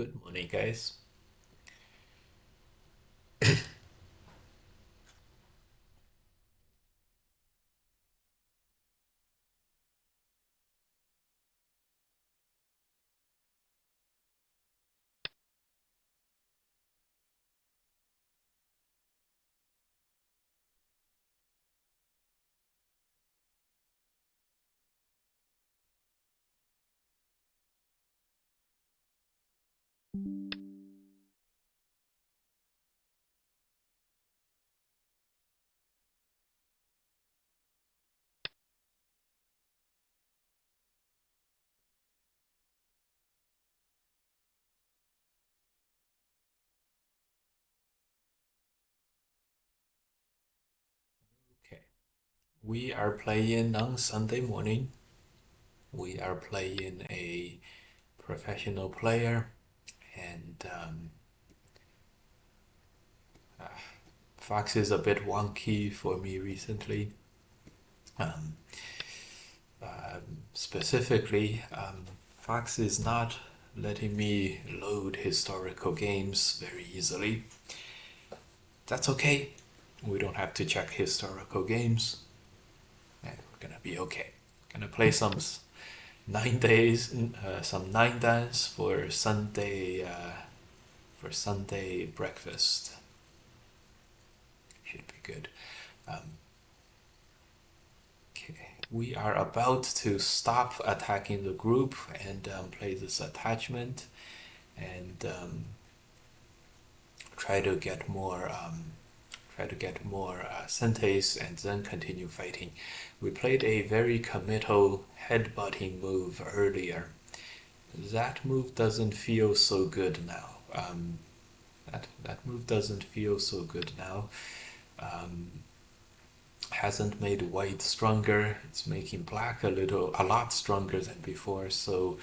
Good morning, guys. Okay, we are playing on Sunday morning. We are playing a professional player, and Fox is a bit wonky for me recently. Um, Specifically, Fox is not letting me load historical games very easily. That's okay. We don't have to check historical games, and we're gonna be okay. Gonna play some 9 days, some 9 dance for Sunday breakfast. Should be good. Um, okay, we are about to stop attacking the group and play this attachment and try to get more sentes and then continue fighting. We played a very committal headbutting move earlier. That move doesn't feel so good now. That move doesn't feel so good now. Um, hasn't made white stronger. It's making black a lot stronger than before. So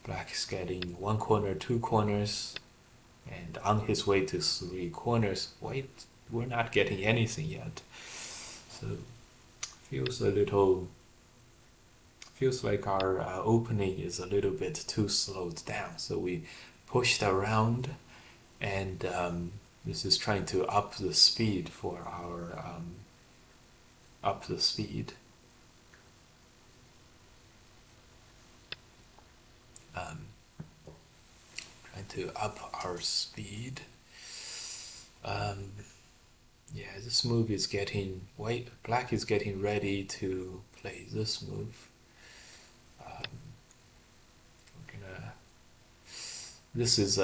black is getting one corner, two corners, and on his way to three corners. White, we're not getting anything yet. So feels a little feels like our opening is a little bit too slowed down. So we pushed around, and this is trying to up the speed for our up the speed. Um, Trying to up our speed. Um, yeah, this move is getting black is getting ready to play this move. We're gonna. This is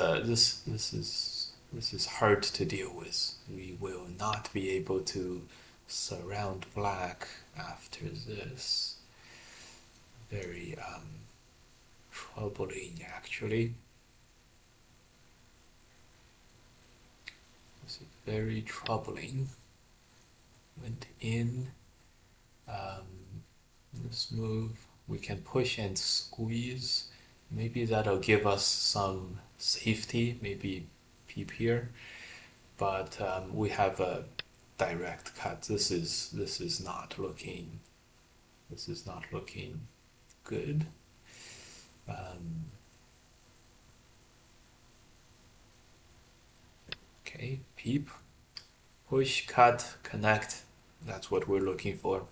hard to deal with. We will not be able to surround black after this. Very troubling, actually. This is very troubling. Went in. Um, this move, we can push and squeeze. Maybe that'll give us some safety, maybe peep here. But we have a direct cut. This is not looking good. Um, okay, peep, push, cut, connect. That's what we're looking for.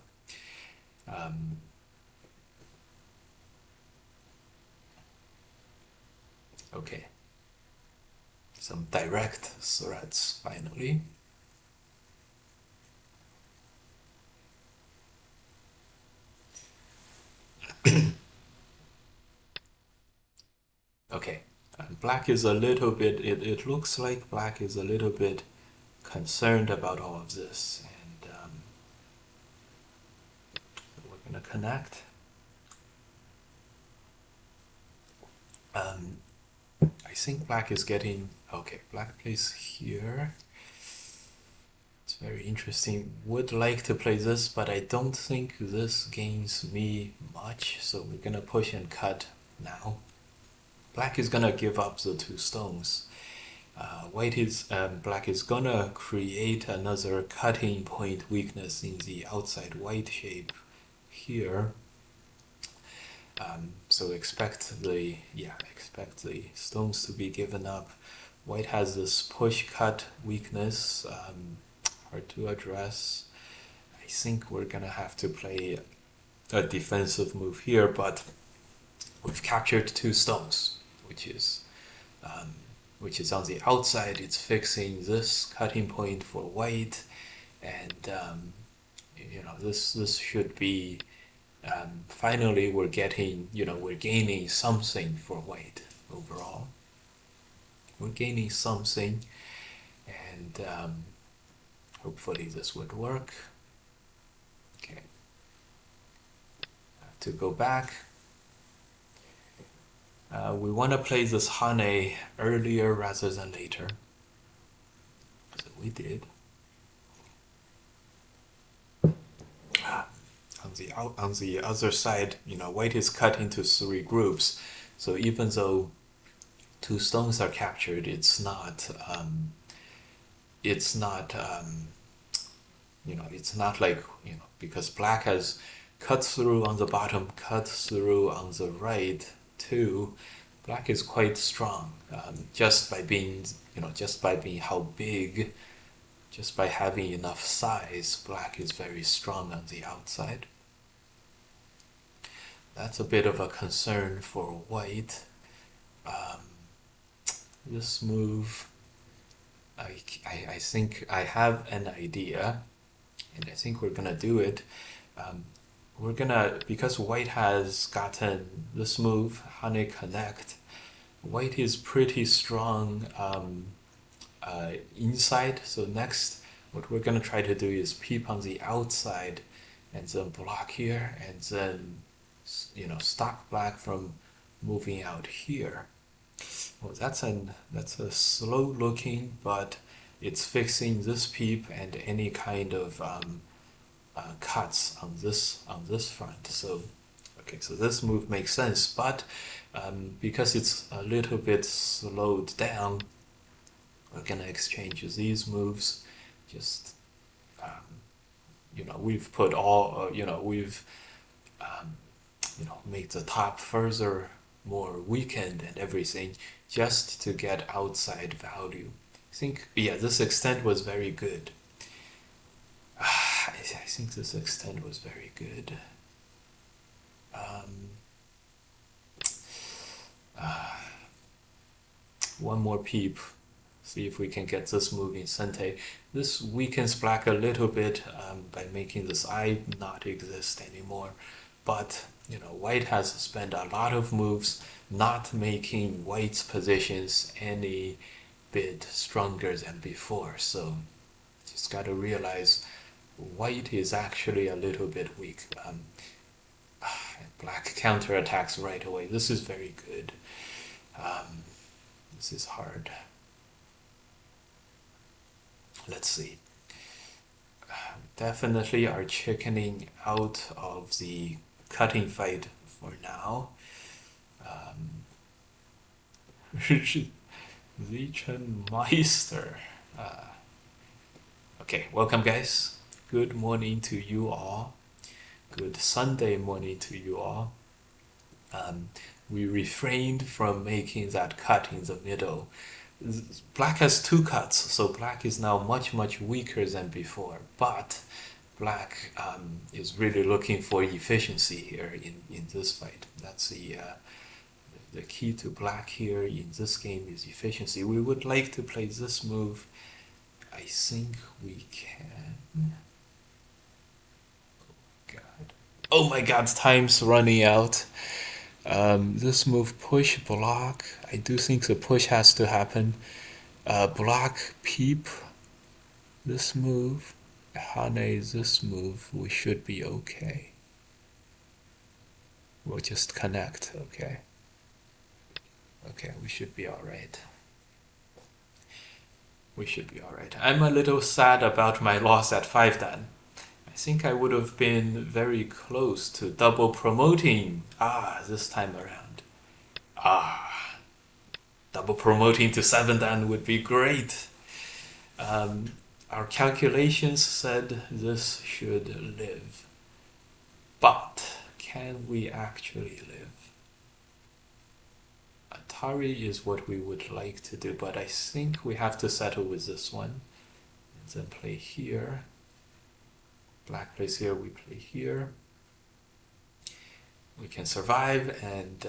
Um, okay, some direct threats finally. Okay, black is a little bit, it looks like black is a little bit concerned about all of this, and we're gonna connect. Um, I think black is getting, okay, black plays here. It's very interesting. Would like to play this, but I don't think this gains me much, so we're gonna push and cut now. Black is gonna give up the two stones. Black is gonna create another cutting point weakness in the outside white shape here. So expect the stones to be given up. White has this push cut weakness, hard to address. I think we're gonna have to play a defensive move here, but we've captured 2 stones, which is on the outside. It's fixing this cutting point for white, and this should be finally we're gaining something for white overall. We're gaining something, and hopefully this would work. Okay, I have to go back. We want to play this Hane earlier rather than later. So we did. On the other side, white is cut into 3 groups. So even though 2 stones are captured, it's not like, because black has cut through on the bottom, cut through on the right too. Black is quite strong, just by being how big, just by having enough size. Black is very strong on the outside. That's a bit of a concern for white. This move, I think I have an idea, and I think we're gonna do it. Because white has gotten this move, Hane Connect, white is pretty strong inside. So next, what we're gonna try to do is peep on the outside and then block here, and then stop black from moving out here. Well, that's a slow looking, but it's fixing this peep and any kind of cuts on this front. So okay, so this move makes sense, but because it's a little bit slowed down, we're gonna exchange these moves. Just we've put all we've made the top further more weakened and everything, just to get outside value. I think, yeah, this extent was very good. I think this extent was very good. One more peep. See if we can get this moving Sente. This weakens black a little bit by making this eye not exist anymore. But white has spent a lot of moves not making white's positions any bit stronger than before. So just got to realize white is actually a little bit weak. Black counterattacks right away. This is very good. This is hard. Let's see. Definitely are chickening out of the cutting fight for now. Meister. Okay, welcome guys. Good morning to you all. Good Sunday morning to you all. We refrained from making that cut in the middle. Black has 2 cuts, so black is now much weaker than before, but black is really looking for efficiency here in this fight. That's the key to black here in this game is efficiency. We would like to play this move. I think we can. Oh my god, time's running out. This move, push, block. I do think the push has to happen. Block, peep. This move, Hane, this move, we should be okay. We'll just connect, okay. Okay, we should be alright. We should be alright. I'm a little sad about my loss at 5 dan. I think I would have been very close to double promoting this time around. Double promoting to 7 dan would be great. Our calculations said this should live. But can we actually live? Atari is what we would like to do, but I think we have to settle with this one. And then play here. Black plays here, we play here. We can survive, and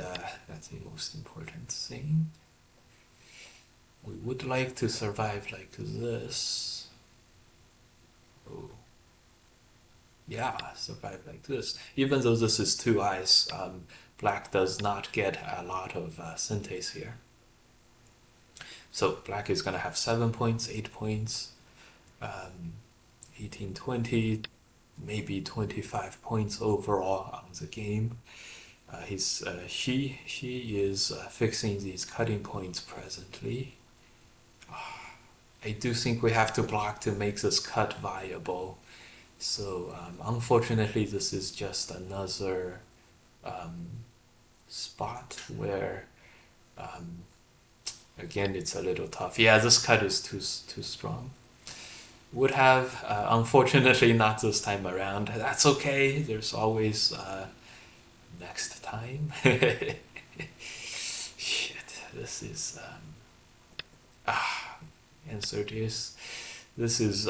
that's the most important thing. We would like to survive like this. Oh. Yeah, survive like this. Even though this is 2 eyes, black does not get a lot of synthase here. So black is going to have 7 points, 8 points, 18, 20, maybe 25 points overall on the game. She is fixing these cutting points presently. I do think we have to block to make this cut viable. So unfortunately, this is just another spot where, again, it's a little tough. Yeah, this cut is too strong. Would have, unfortunately, not this time around. That's okay. There's always next time. Shit, this is answer this. This is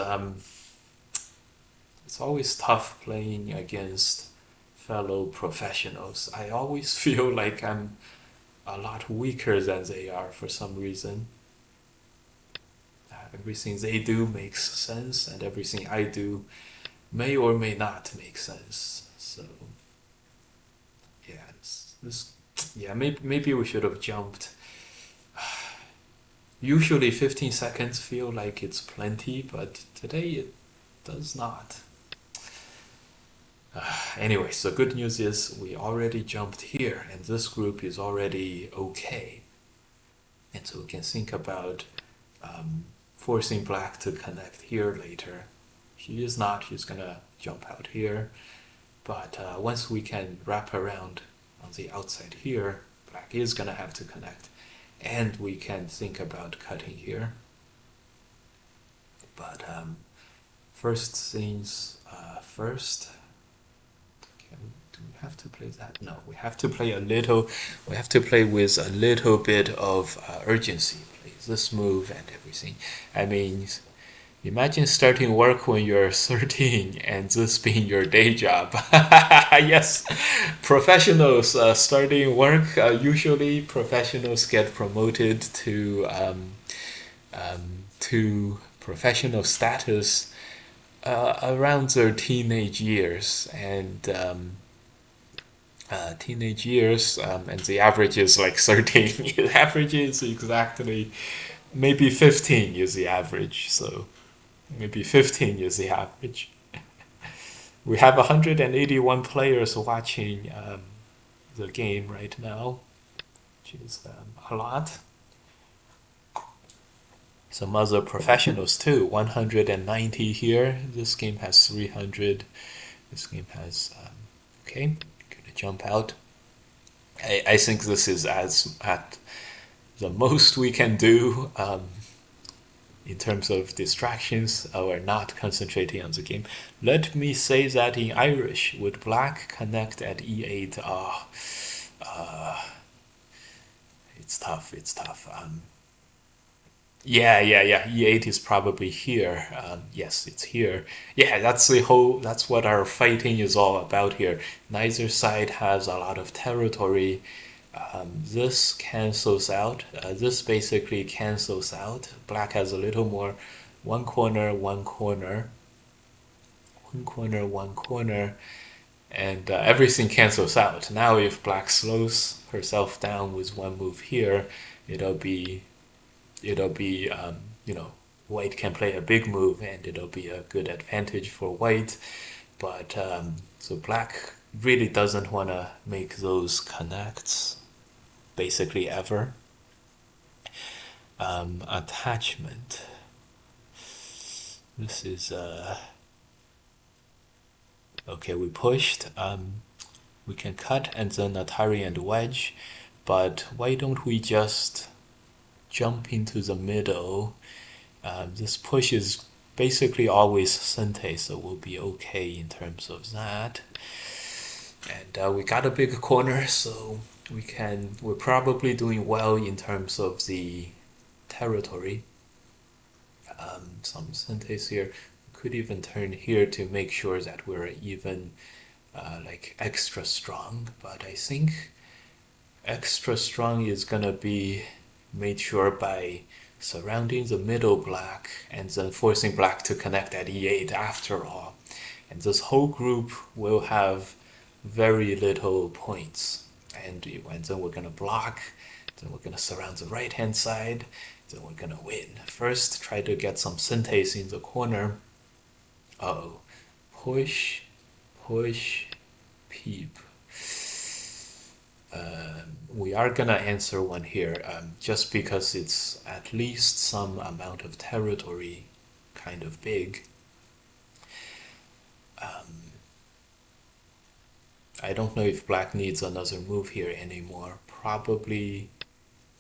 it's always tough playing against fellow professionals. I always feel like I'm a lot weaker than they are for some reason. Everything they do makes sense, and everything I do may or may not make sense. So yeah, maybe we should have jumped. Usually 15 seconds feel like it's plenty, but today it does not. Anyway, so good news is we already jumped here, and this group is already okay. And so we can think about forcing black to connect here later. She is not, she's gonna jump out here. But once we can wrap around on the outside here, black is gonna have to connect. And we can think about cutting here. But first things first. Do we have to play that? No, we have to play we have to play with a little bit of urgency. Play this move and everything. I mean, imagine starting work when you're 13 and this being your day job. Yes, professionals starting work, usually professionals get promoted to professional status around their teenage years, and and the average is like 13. The average is exactly, maybe 15 is the average, so maybe 15 is the average. We have 181 players watching the game right now, which is a lot. Some other professionals too, 190 here. This game has 300. This game has, okay, gonna jump out. I think this is at the most we can do in terms of distractions or not concentrating on the game. Let me say that in Irish. Would black connect at e8? It's tough, it's tough. Yeah. E8 is probably here. Yes, it's here. Yeah, that's what our fighting is all about here. Neither side has a lot of territory. This cancels out. This basically cancels out. Black has a little more. One corner, one corner. One corner, one corner. And everything cancels out. Now if black slows herself down with one move here, it'll be white can play a big move and it'll be a good advantage for white. But so black really doesn't want to make those connects basically ever. Attachment. This is okay, we pushed. We can cut and then Atari and wedge, but why don't we just jump into the middle? This push is basically always synthase, so we'll be okay in terms of that. And we got a big corner, so we're probably doing well in terms of the territory. Some sentes here. Could even turn here to make sure that we're even like extra strong, but I think extra strong is gonna be made sure by surrounding the middle black and then forcing black to connect at e8 after all. And this whole group will have very little points. And then we're gonna block, then we're gonna surround the right hand side, then we're gonna win. First, try to get some synthase in the corner. Uh-oh. Push, push, peep. We are gonna answer one here, just because it's at least some amount of territory, kind of big. I don't know if black needs another move here anymore. Probably.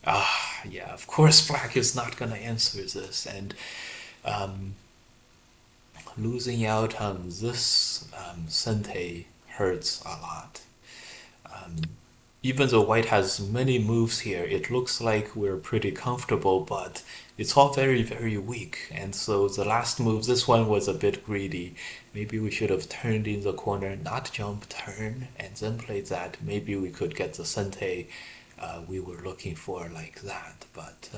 Yeah, of course black is not gonna answer this, and um, losing out on this Sente hurts a lot. Even though white has many moves here, it looks like we're pretty comfortable, but it's all very, very weak. And so the last move, this one was a bit greedy. Maybe we should have turned in the corner, not jump, turn, and then played that. Maybe we could get the Sente we were looking for like that. But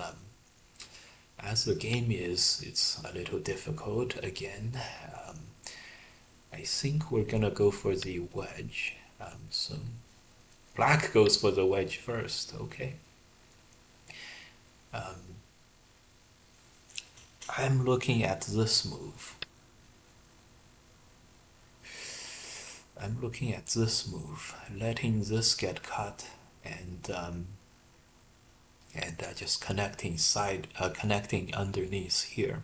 as the game is, it's a little difficult again. I think we're gonna go for the wedge. So black goes for the wedge first, okay. I'm looking at this move. I'm looking at this move, letting this get cut and just connecting underneath here.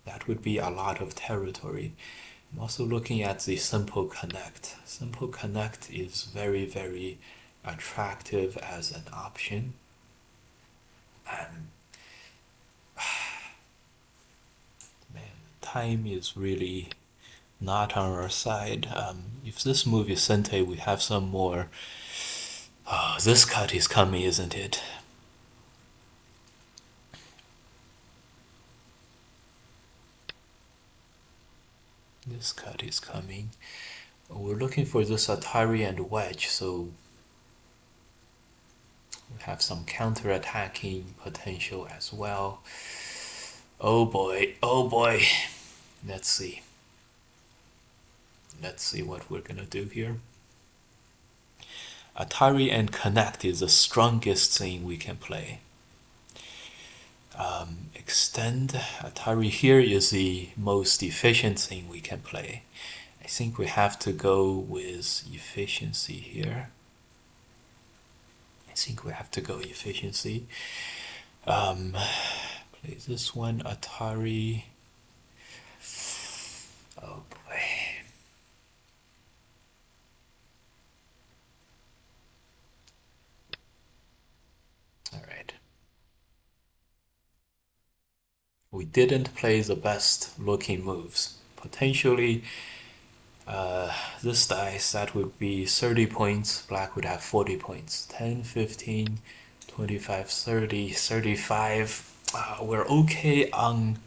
That would be a lot of territory. I'm also looking at the simple connect. Simple connect is very, very attractive as an option. Man, time is really not on our side. If this move is Sente, we have some more. Oh, this cut is coming, isn't it? This cut is coming. We're looking for this Atari and wedge, so we have some counter-attacking potential as well. Oh boy, oh boy. Let's see. Let's see what we're gonna do here. Atari and connect is the strongest thing we can play. Extend Atari here is the most efficient thing we can play. I think we have to go with efficiency here. I think we have to go efficiency. Play this one, Atari. Oh boy. All right. We didn't play the best looking moves. Potentially, this dice, that would be 30 points. Black would have 40 points. 10, 15, 25, 30, 35. We're okay on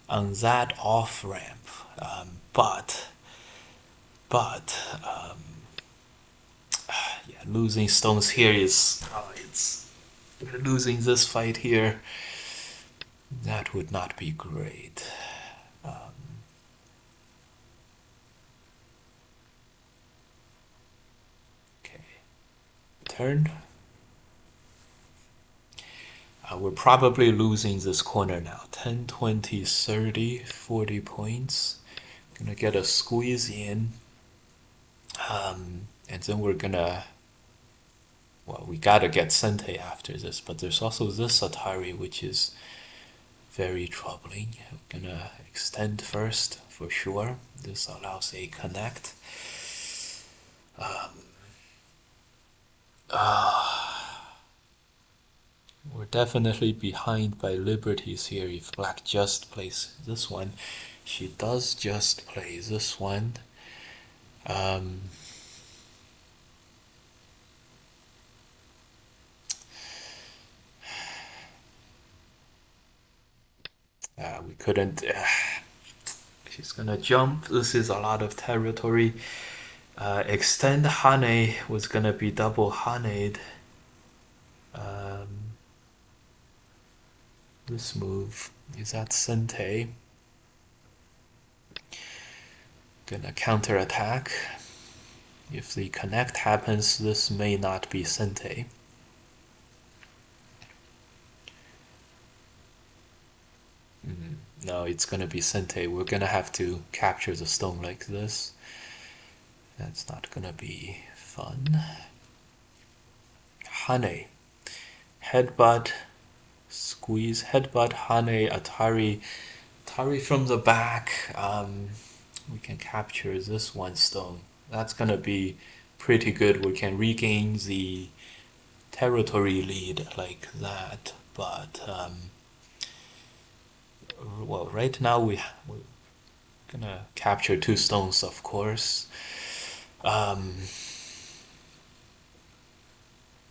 that off ramp, but yeah, losing stones here is we're losing this fight here. That would not be great. Okay, turn. We're probably losing this corner now. 10, 20, 30, 40 points. Gonna get a squeeze in. And then we're gonna, well, we gotta get Sente after this, but there's also this Atari, which is very troubling. I'm gonna extend first for sure. This allows a connect. We're definitely behind by liberties here if black just plays this one. She does just play this one. we couldn't. She's gonna jump. This is a lot of territory. Extend Hane was gonna be double Haned. This move is that Sente. Gonna counter attack. If the connect happens, this may not be Sente. No, it's gonna be Sente. We're gonna have to capture the stone like this. That's not gonna be fun. Hane. Headbutt. Squeeze. Headbutt. Hane. Atari. Atari from the back. We can capture this one stone. That's gonna be pretty good. We can regain the territory lead like that. But well, right now we're gonna capture 2 stones, of course.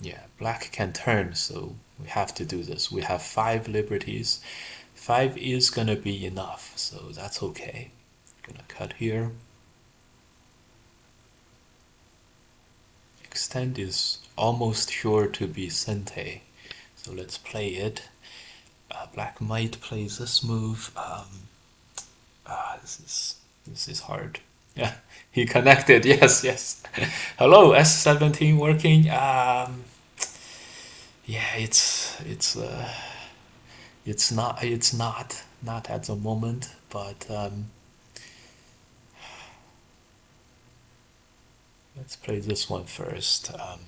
Yeah, black can turn, so we have to do this. We have 5 liberties. 5 is gonna be enough, so that's okay. Gonna cut here. Extend is almost sure to be Sente, so let's play it. Black might play this move. This is hard. Yeah, he connected. Yes, yes. Hello, S17 working. Yeah, it's not at the moment, but let's play this one first. And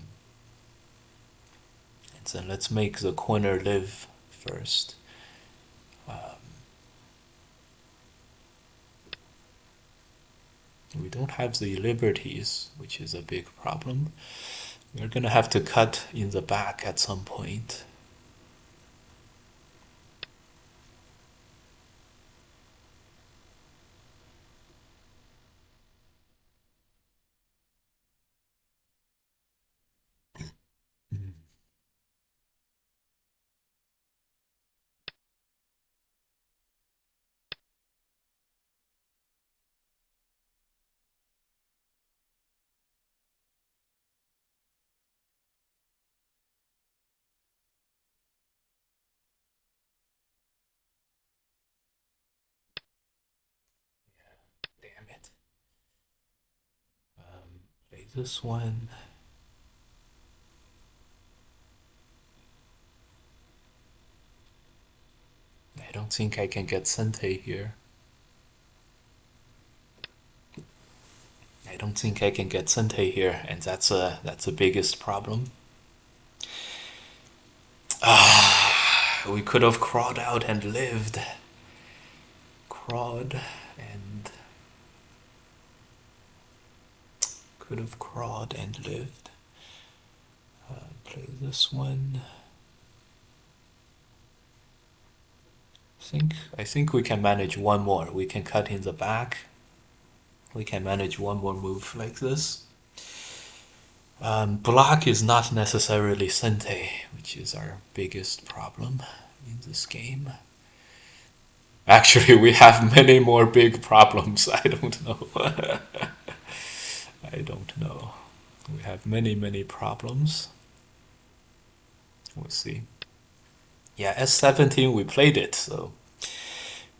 then let's make the corner live first. We don't have the liberties, which is a big problem. We're gonna have to cut in the back at some point. Damn it. Play this one. I don't think I can get Sente here. I don't think I can get Sente here, and that's the biggest problem. We could have crawled out and lived. Crawled and could have crawled and lived. Play this one. I think we can manage one more. We can cut in the back. We can manage one more move like this. Block is not necessarily Sente, which is our biggest problem in this game. Actually, we have many more big problems. I don't know. I don't know. We have many problems. We'll see. Yeah, S17 we played it, so.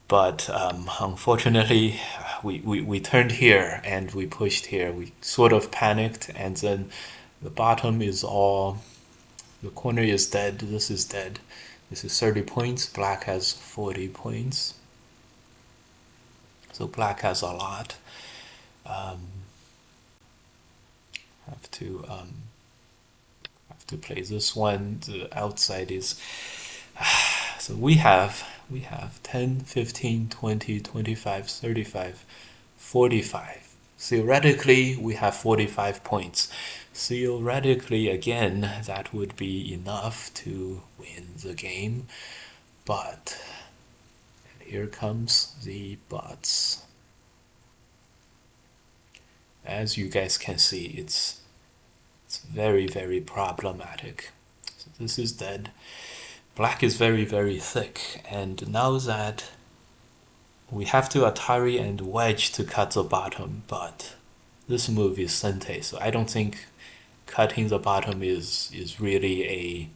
But unfortunately, we turned here and we pushed here. We sort of panicked, and then the bottom is all. The corner is dead. This is dead. This is 30 points. Black has 40 points. So black has a lot. Have to play this one. The outside is. So we have 10, 15, 20, 25, 35, 45. Theoretically, we have 45 points. Theoretically, again, that would be enough to win the game. But here comes the buts. As you guys can see, it's very problematic. So this is dead. Black is very thick, and now that We have to Atari and wedge to cut the bottom, but this move is sente, so I don't think cutting the bottom is really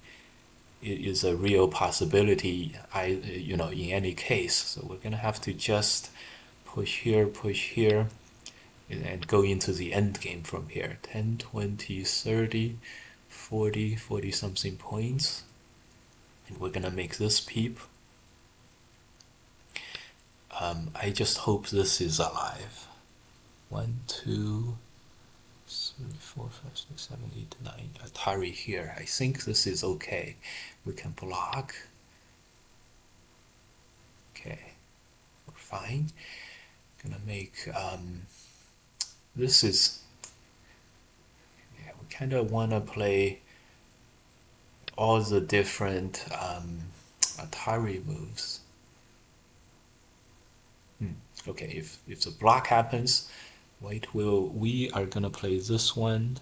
a real possibility. In any case, so we're gonna have to just push here, and go into the end game from here. 10, 20, 30, 40, 40 something points, and we're gonna make this peep. I just hope this is alive. 1, 2, 3, 4, 5, 6, 7, 8, 9. Atari here. I think this is okay. We can block. Okay, we're fine. Gonna make this is, yeah, we kind of want to play all the different Atari moves. Okay, if the block happens, we are gonna play this one.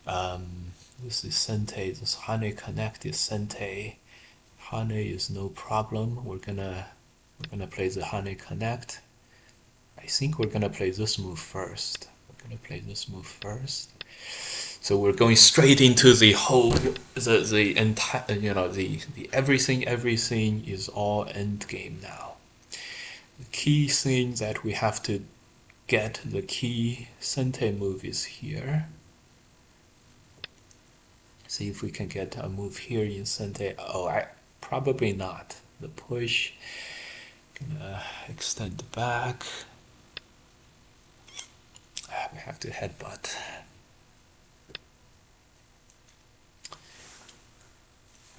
This is sente. This Hane connect is sente. Hane is no problem. We're gonna play the Hane connect. I think we're gonna play this move first. So we're going straight into the whole, the entire, the everything is all end game now. The key thing that we have to get, the key sente move is here. See if we can get a move here in sente. Oh, probably not. The push, gonna extend back. We have to headbutt.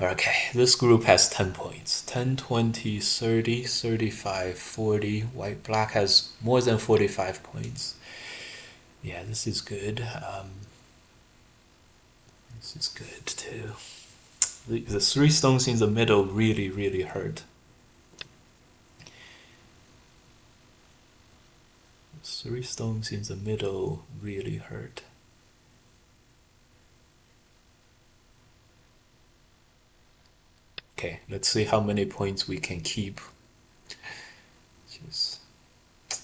Okay, this group has 10 points. 10, 20, 30, 35, 40. Black has more than 45 points. Yeah, this is good. This is good too. The 3 stones in the middle really, really hurt. The 3 stones in the middle really hurt. Okay, let's see how many points we can keep. Which is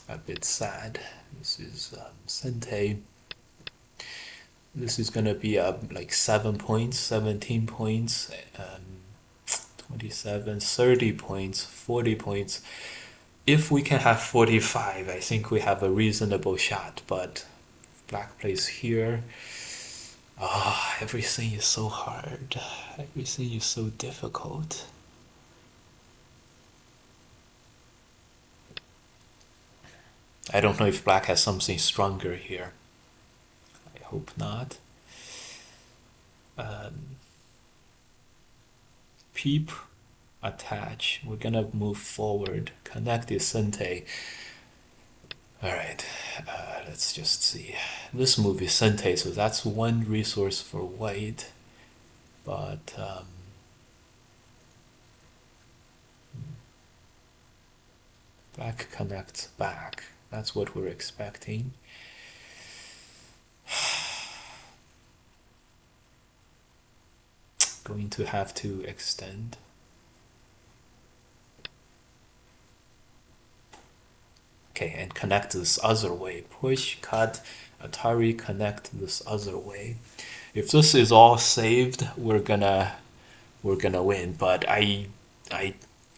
a bit sad. This is sente. This is gonna be like 7 points, 17 points, 27, 30 points, 40 points. If we can have 45, I think we have a reasonable shot, but black plays here. Everything is so hard. Everything is so difficult. I don't know if black has something stronger here. I hope not. Peep, attach. We're gonna move forward. Connect is sente. Alright, let's just see. This move is sente, so that's 1 resource for white. But black connects back. That's what we're expecting. Going to have to extend. Okay, and connect this other way. Push, cut, Atari, connect this other way. If this is all saved, we're gonna win. But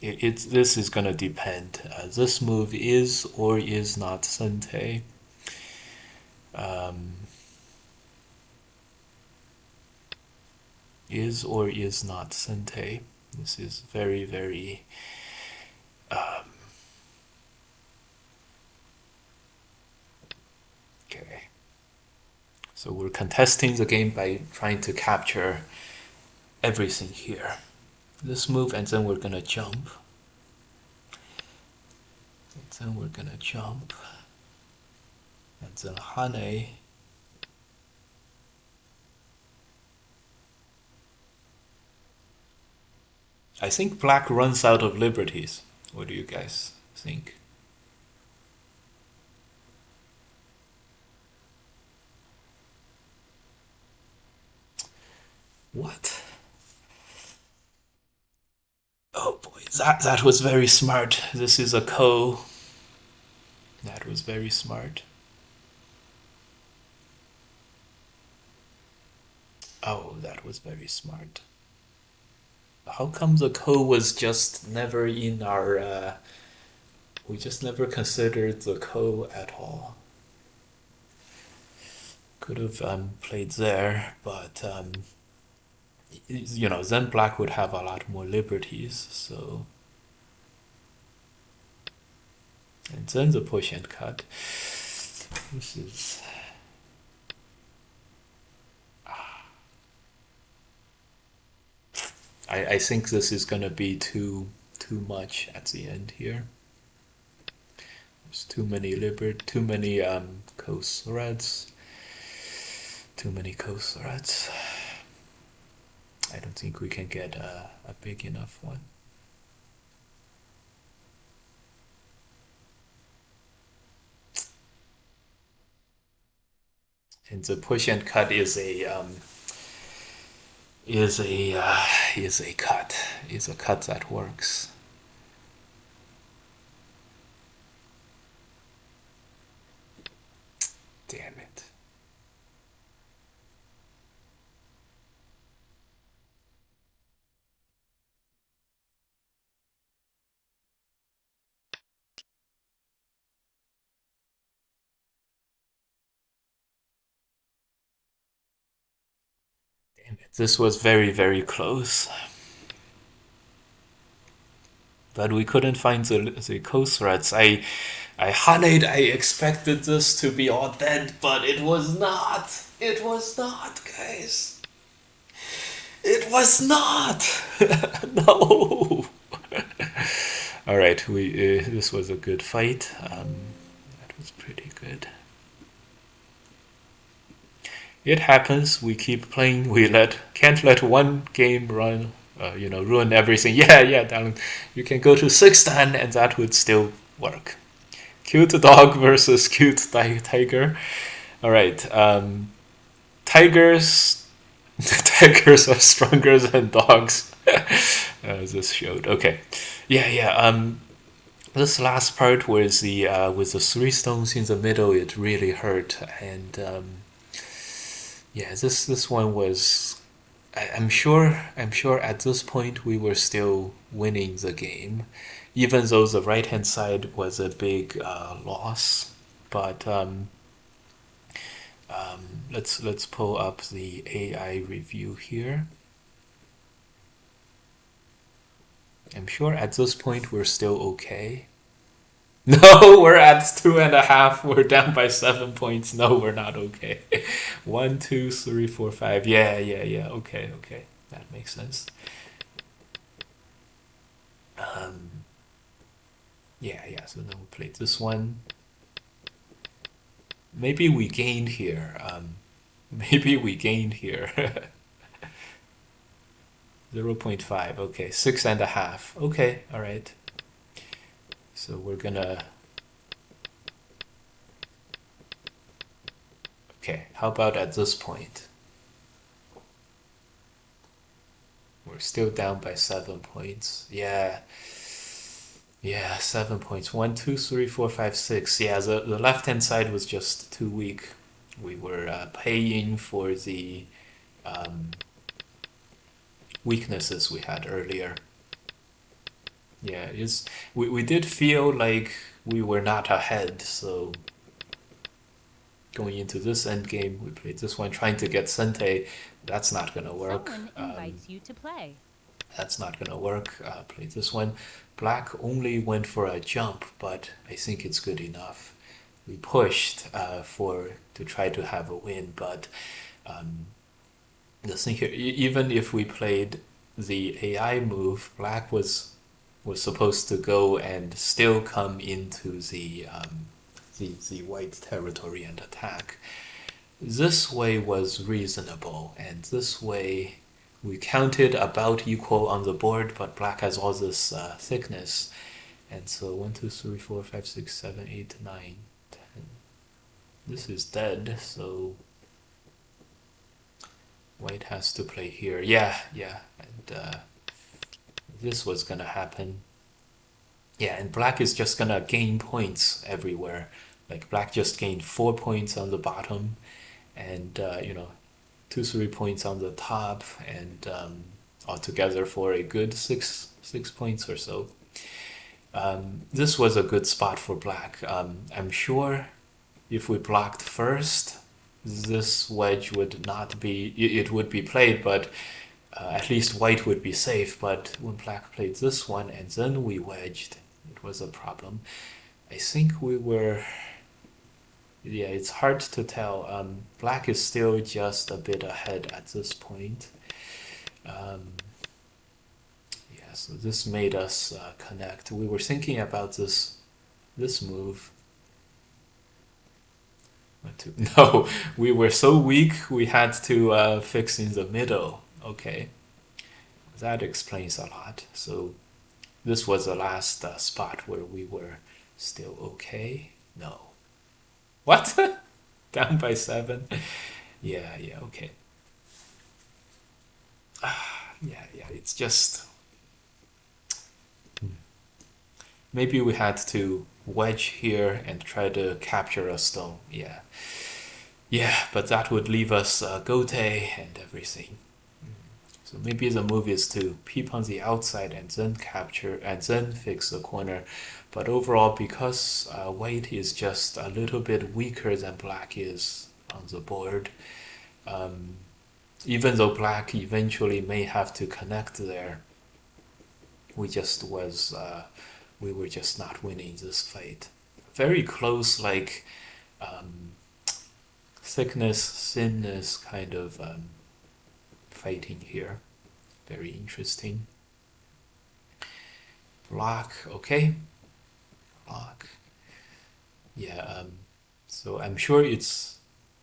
this is gonna depend. This move is or is not sente. Is or is not sente. This is very, very okay. So we're contesting the game by trying to capture everything here. This move, and then we're gonna jump. And then we're gonna jump. And then Hane. I think black runs out of liberties. What do you guys think? What? Oh boy, that was very smart. This is a ko. was very smart. Oh, that was very smart. How come the ko was just never in our we just never considered the ko at all? Could have played there, but you know, then black would have a lot more liberties. So, and then the push and cut. This is. I think this is gonna be too much at the end here. There's too many coast threads. Too many coast threads. I don't think we can get a big enough one. And the push and cut is a is a is a cut. Is a cut that works. Damn it. Damn it. This was very, very close. But we couldn't find the coast threads. I honeyed, I expected this to be all dead, but it was not. It was not, guys. It was not. No. All right, we this was a good fight. That was pretty good. It happens. We keep playing. We can't let one game run. You know, ruin everything. Yeah, yeah, darling. You can go to 6-10 and that would still work. Cute dog versus cute tiger. All right. Tigers. Tigers are stronger than dogs. As this showed. Okay. Yeah, yeah. This last part was the with the 3 stones in the middle. It really hurt, and yeah, this one was. I'm sure at this point we were still winning the game, even though the right hand side was a big loss. But let's pull up the AI review here. I'm sure at this point we're still okay. No, we're at 2.5. We're down by 7 points. No, we're not okay. 1, 2, 3, 4, 5. Yeah, yeah, yeah. Okay, okay. That makes sense. Yeah, yeah. So then we played this one. Maybe we gained here. Maybe we gained here. 0.5. Okay, 6.5. Okay, all right. So we're gonna. Okay, how about at this point? We're still down by 7 points. Yeah. Yeah, 7 points. 1, 2, 3, 4, 5, 6. Yeah, the left hand side was just too weak. We were paying for the weaknesses we had earlier. Yeah, we did feel like we were not ahead, so going into this end game, we played this one trying to get Sente. That's not gonna work. Someone invites you to play. That's not gonna work. Played this one. Black only went for a jump, but I think it's good enough. We pushed to try to have a win, but the thing here, even if we played the AI move, Black was supposed to go and still come into the white territory and attack. This way was reasonable, and this way we counted about equal on the board, but black has all this thickness. And so 1, 2, 3, 4, 5, 6, 7, 8, 9, 10. This is dead, so white has to play here. Yeah, yeah, and this was gonna happen. Yeah, and black is just gonna gain points everywhere. Like black just gained 4 points on the bottom, and 2 3 points on the top, and altogether for a good six points or so. This was a good spot for black. I'm sure if we blocked first, this wedge would not be, it would be played, but at least white would be safe. But when black played this one and then we wedged, it was a problem. I think we were, yeah, it's hard to tell. Black is still just a bit ahead at this point. Yeah, so this made us connect. We were thinking about this move. No, we were so weak we had to fix in the middle. Okay, that explains a lot. So this was the last spot where we were still okay. No. What? Down by 7? Yeah, yeah, okay. Yeah, yeah, it's just maybe we had to wedge here and try to capture a stone. Yeah. Yeah, but that would leave us Gote and everything. So maybe the move is to peep on the outside and then capture and then fix the corner. But overall, because white is just a little bit weaker than black is on the board, even though black eventually may have to connect there, we were just not winning this fight. Very close, like thickness, thinness kind of fighting here. Very interesting. Block, okay. Block. Yeah, so I'm sure it's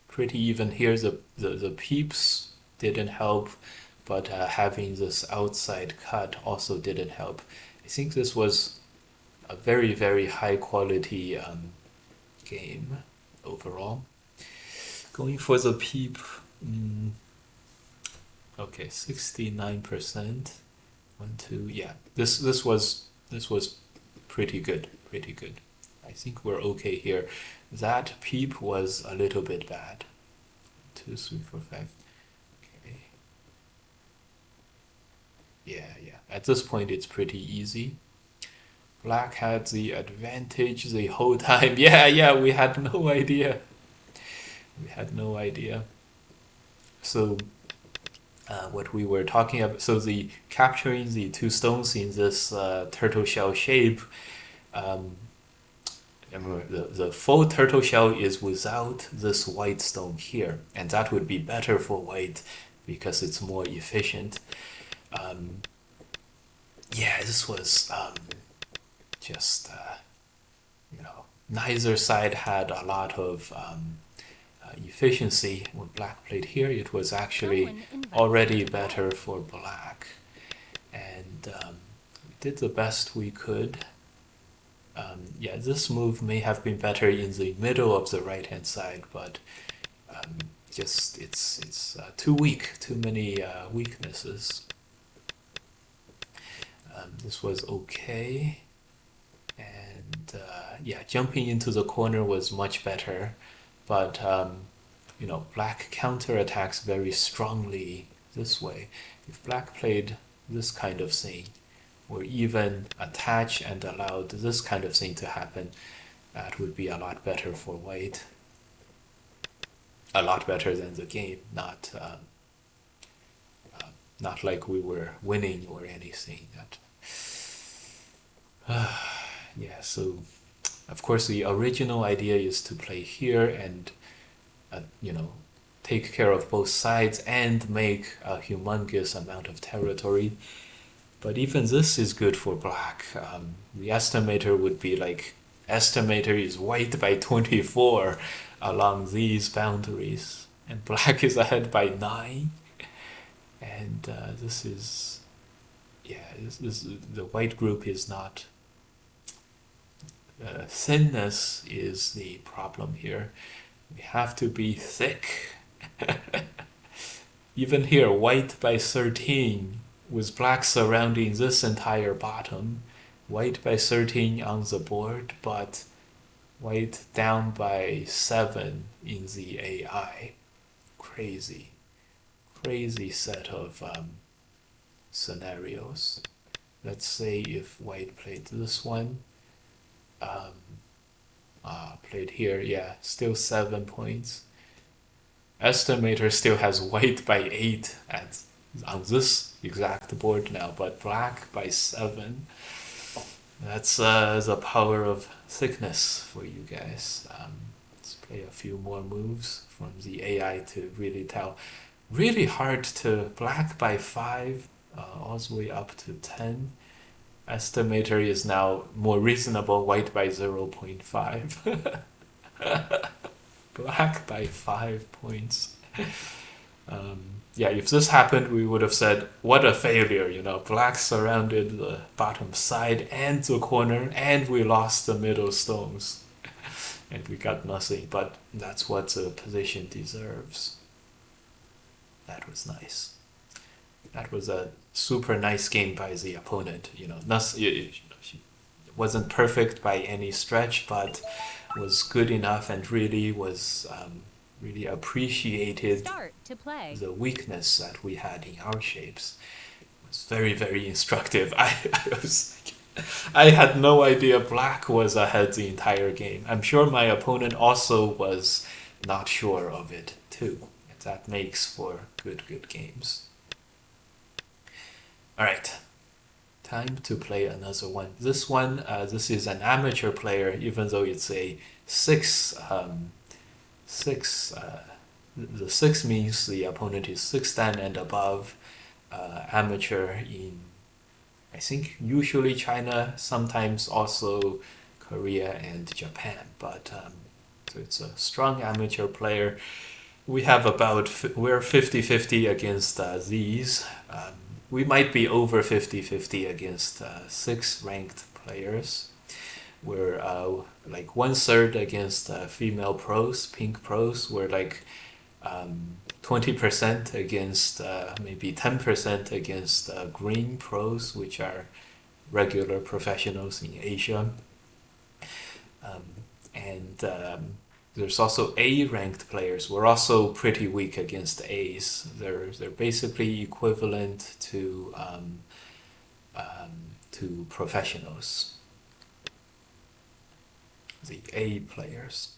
pretty even here. The peeps didn't help, but having this outside cut also didn't help. I think this was a very, very high quality game overall. Going for the peep, okay, 69%. 1, 2, yeah. This was pretty good, pretty good. I think we're okay here. That peep was a little bit bad. 2, 3, 4, 5. Okay. Yeah, yeah. At this point, it's pretty easy. Black had the advantage the whole time. Yeah, yeah. We had no idea. We had no idea. So what we were talking about, so the capturing the 2 stones in this turtle shell shape, remember the full turtle shell is without this white stone here, and that would be better for white because it's more efficient. Yeah, this was just neither side had a lot of efficiency. When black played here, it was actually already better for black, and we did the best we could. Yeah, this move may have been better in the middle of the right hand side, but just it's too weak, too many weaknesses. This was okay, and yeah, jumping into the corner was much better, but black counterattacks very strongly this way. If black played this kind of thing, or even attach and allowed this kind of thing to happen, that would be a lot better for white. A lot better than the game, not like we were winning or anything. Yeah, so of course the original idea is to play here and take care of both sides and make a humongous amount of territory. But even this is good for black. The estimator would be like, estimator is white by 24 along these boundaries, and black is ahead by 9. And this is, yeah, the white group is not, thinness is the problem here. We have to be thick. Even here, white by 13 with black surrounding this entire bottom. White by 13 on the board, but White down by 7 in the AI. Crazy, crazy set of scenarios. Let's say if white played this one, played here, yeah, still 7 points. Estimator still has white by 8 on this exact board now, but black by 7. That's the power of thickness for you guys. Let's play a few more moves from the AI to really tell. Really hard to black by 5, all the way up to 10. Estimator is now more reasonable, white by 0.5. Black by 5 points. Yeah, if this happened, we would have said, what a failure, you know, black surrounded the bottom side and the corner, and we lost the middle stones. And we got nothing, but that's what the position deserves. That was nice. That was a super nice game by the opponent, you know, it wasn't perfect by any stretch, but was good enough and really was really appreciated the weakness that we had in our shapes. It was very, very instructive. I had no idea black was ahead the entire game. I'm sure my opponent also was not sure of it too. That makes for good games. All right, time to play another one. This one, this is an amateur player, even though it's a 6. The 6 means the opponent is 6 dan and above. Amateur in, I think, usually China, sometimes also Korea and Japan. But so it's a strong amateur player. We have we're 50-50 against these. We might be over 50-50 against 6 ranked players. We're like 1/3 against female pros, pink pros. We're like 20% against maybe 10% against green pros, which are regular professionals in Asia. And there's also A-ranked players. We're also pretty weak against A's. They're basically equivalent to professionals. The A players.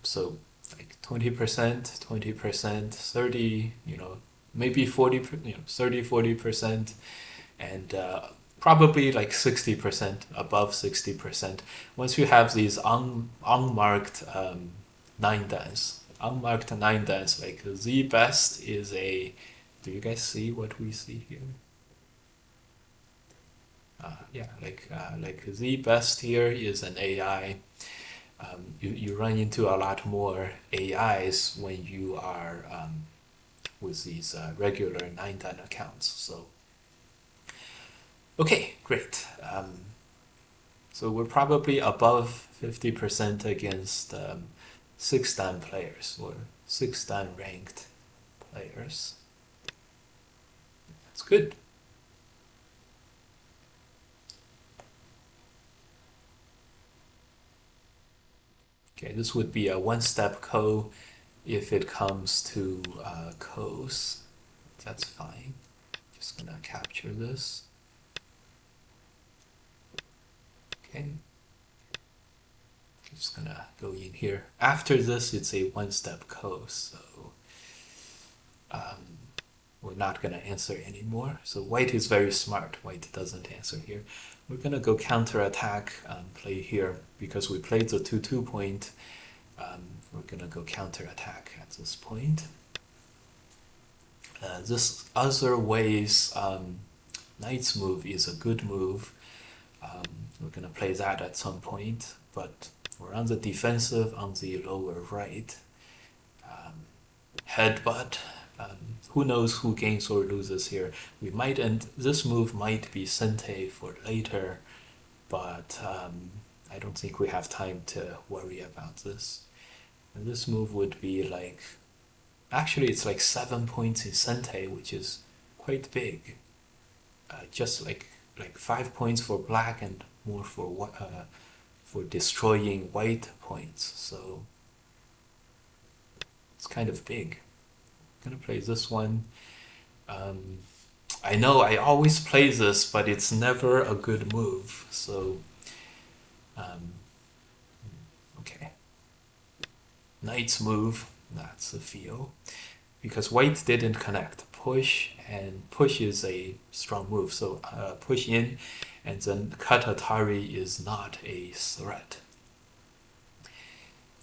So like 20%, 20%, 30, you know, maybe 40, you know, 30-40%, and probably like 60%, above 60%. Once you have these unmarked 9-dans, like the best is a. Do you guys see what we see here? Yeah, like the best here is an AI. You run into a lot more AIs when you are with these regular 9-dan accounts. So, okay, great. So we're probably above 50% against 6-dan players or 6-dan ranked players. That's good. Okay, this would be a one-step ko if it comes to kos. That's fine. Just gonna capture this. Okay. Just gonna go in here. After this, it's a one-step ko, so we're not gonna answer anymore. So white is very smart. White doesn't answer here. We're gonna go counter-attack, play here, because we played the 2-2 point. We're gonna go counter-attack at this point. This other ways knight's move is a good move. We're gonna play that at some point, but we're on the defensive on the lower right. Headbutt. Who knows who gains or loses here? We might end. This move might be sente for later, but I don't think we have time to worry about this. And this move would be like, actually it's like 7 points in sente, which is quite big. Just like 5 points for black and more for destroying white points. So it's kind of big. I'm gonna play this one. Um, I know I always play this, but it's never a good move. So um, okay, knight's move. That's a feel because white didn't connect. Push and push is a strong move. So push in, and then cut Atari is not a threat.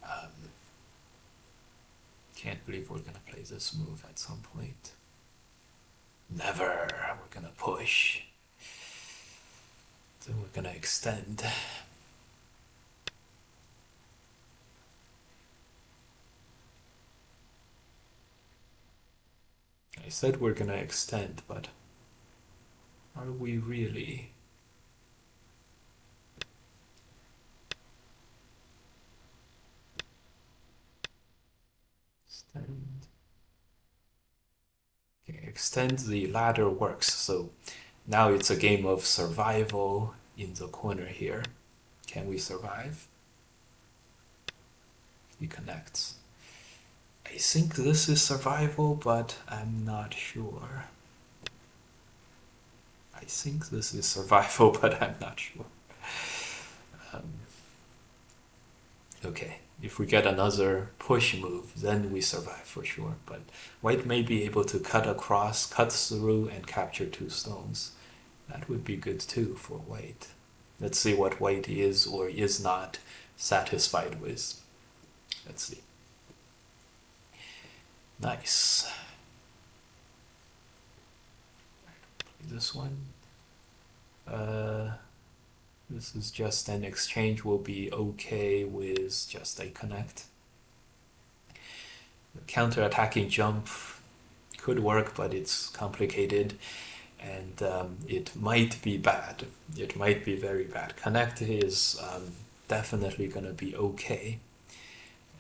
Um, can't believe we're gonna play this move at some point. Never. We're gonna push. Then we're gonna extend. I said we're gonna extend, but are we really? Extend. Okay, extend the ladder works. So now it's a game of survival in the corner here. Can we survive? He connects. I think this is survival, but I'm not sure. I think this is survival, but I'm not sure. Um, okay, if we get another push move, then we survive for sure. But white may be able to cut across, cut through, and capture 2 stones. That would be good too for white. Let's see what white is or is not satisfied with. Let's see. Nice. This one. Uh, this is just an exchange. Will be okay with just a connect. Counter-attacking jump could work, but it's complicated, and it might be bad. It might be very bad. Connect is definitely gonna be okay.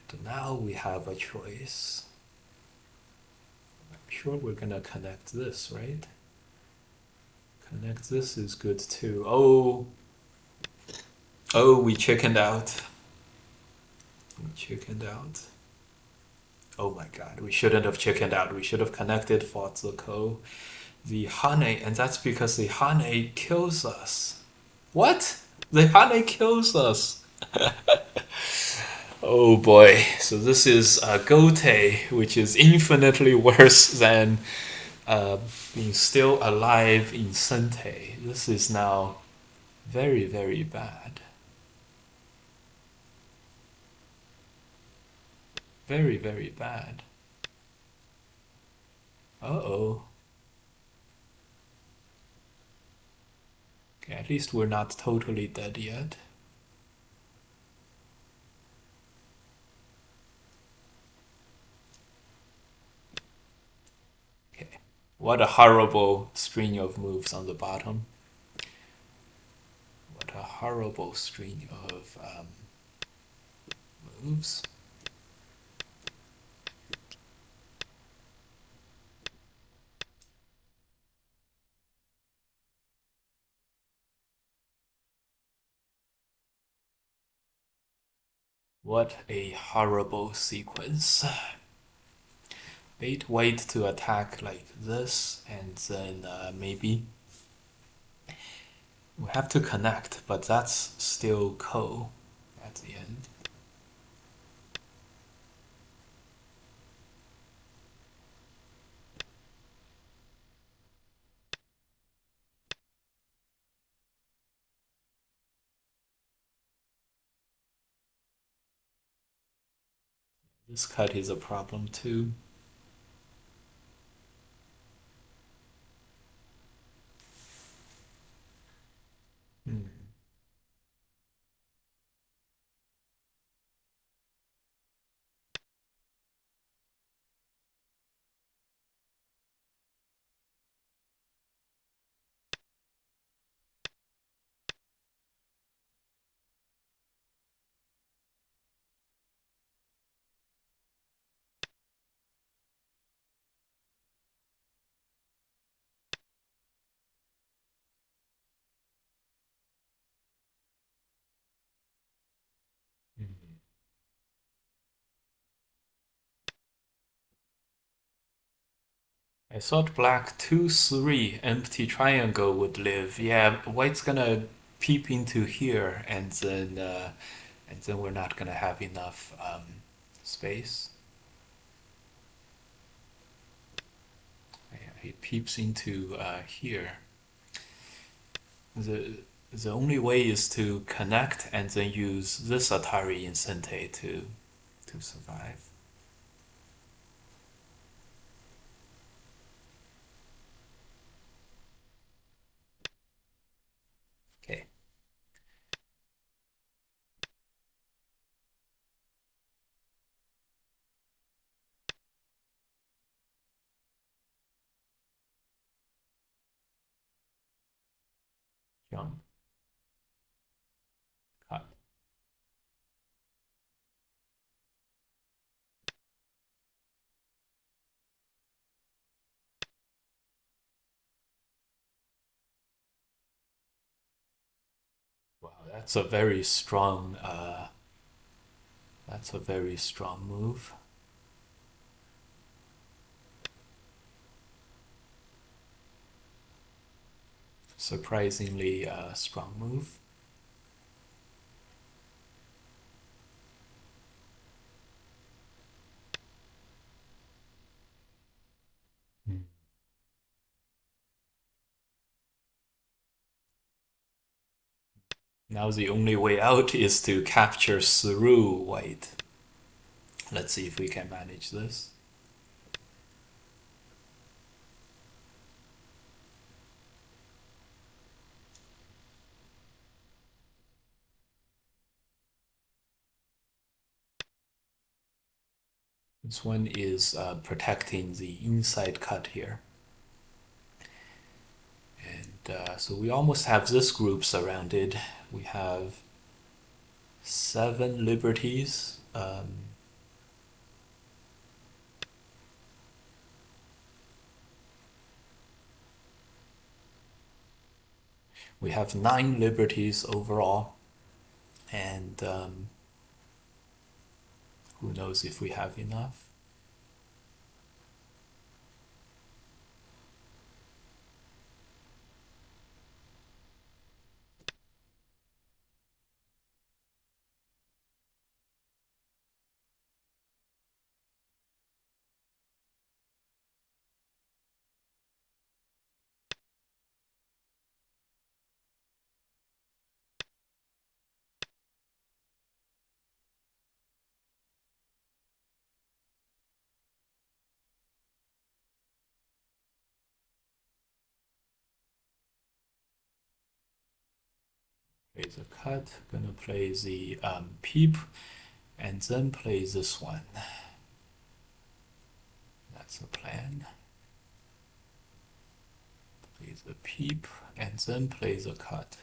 And now we have a choice. I'm sure we're gonna connect this, right? Connect this is good too. Oh, we chickened out. We chickened out. Oh my god, we shouldn't have chickened out. We should have connected, fought the Ko. The Hane, and that's because the Hane kills us. What? The Hane kills us. Oh boy. So this is Gote, which is infinitely worse than uh, being still alive in Sente. This is now very, very bad. Very, very bad. Uh-oh. Okay, at least we're not totally dead yet. Okay. What a horrible string of moves on the bottom. What a horrible string of moves. What a horrible sequence. Bait white to attack like this, and then maybe we have to connect, but that's still Ko at the end. This cut is a problem too. Hmm. I thought black 2 3 empty triangle would live. Yeah, white's gonna peep into here, and then we're not gonna have enough space. Yeah, he peeps into here. The the only way is to connect and then use this Atari Incente to survive. Okay, jump, cut. Wow, that's a very strong move. Surprisingly strong move. Mm. Now the only way out is to capture through white. Let's see if we can manage this. This one is protecting the inside cut here. And so we almost have this group surrounded. We have 7 liberties. We have 9 liberties overall. And who knows if we have enough. Play the cut, gonna play the peep, and then play this one. That's the plan. Play the peep, and then play the cut.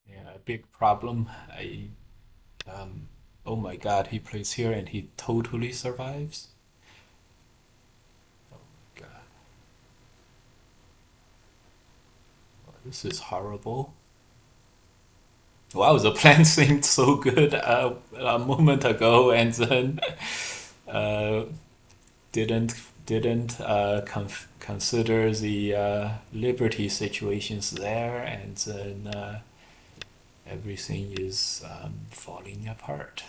Yeah, a big problem. Um, oh my god, he plays here and he totally survives. Oh my god, oh, this is horrible. Wow, the plan seemed so good a moment ago, and then uh, didn't didn't consider the liberty situations there, and then everything is falling apart.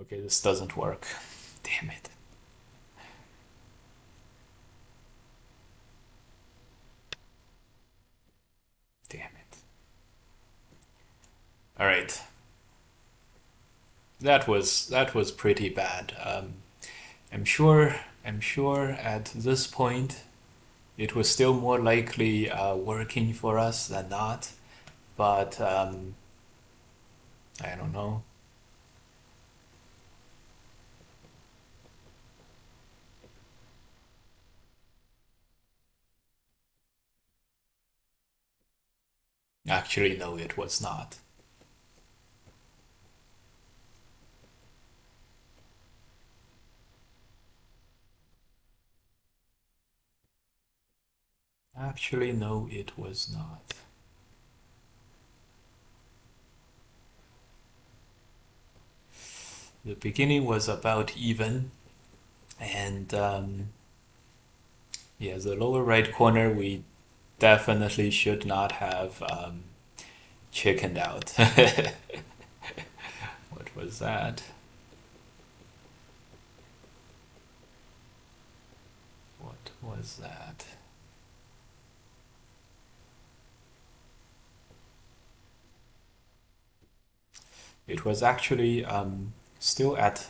Okay, this doesn't work. Damn it. Damn it. All right. That was pretty bad. I'm sure I'm sure at this point it was still more likely working for us than not, but I don't know. Actually, no, it was not. Actually, no, it was not. The beginning was about even, and yeah, the lower right corner we definitely should not have chickened out. What was that? What was that? It was actually still at,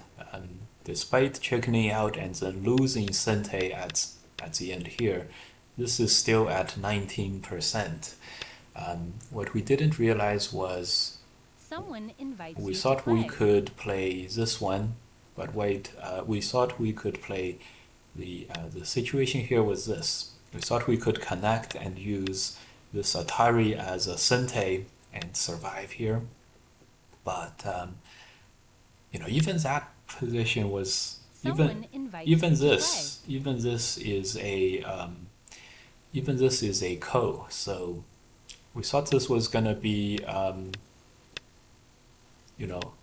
despite chickening out and then losing Sente at the end here, this is still at 19%. What we didn't realize was Someone invites we you to thought we play. could play this one, but wait, we thought we could play the situation here was this. We thought we could connect and use this Atari as a Sente and survive here, but even that position was Someone invites you to play. even this is a ko. So we thought this was gonna be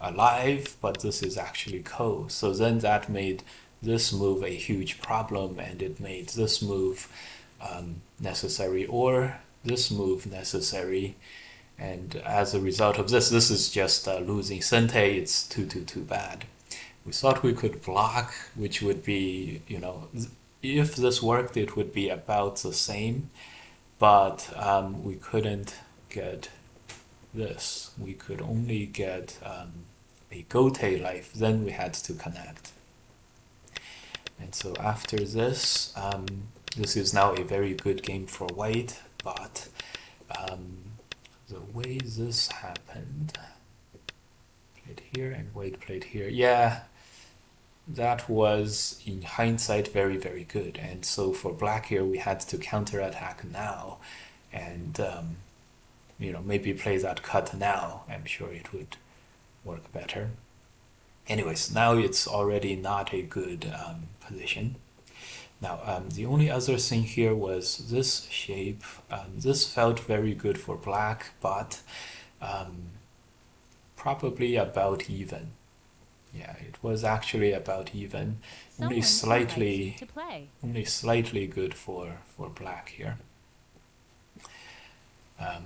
alive, but this is actually ko. So then that made this move a huge problem, and it made this move necessary or this move necessary. And as a result of this, this is just losing Sente. It's too bad. We thought we could block, which would be, if this worked, it would be about the same, but we couldn't get this. We could only get a Gote life, then we had to connect. And so after this, this is now a very good game for white, but um, the way this happened, played here and white played here, yeah, that was in hindsight very good. And so for black here, we had to counterattack now, and maybe play that cut now. I'm sure it would work better. Anyways, now it's already not a good position. Now, the only other thing here was this shape. This felt very good for black, but um, probably about even. Yeah, it was actually about even. Only Someone invites you slightly, to play. only slightly good for black here.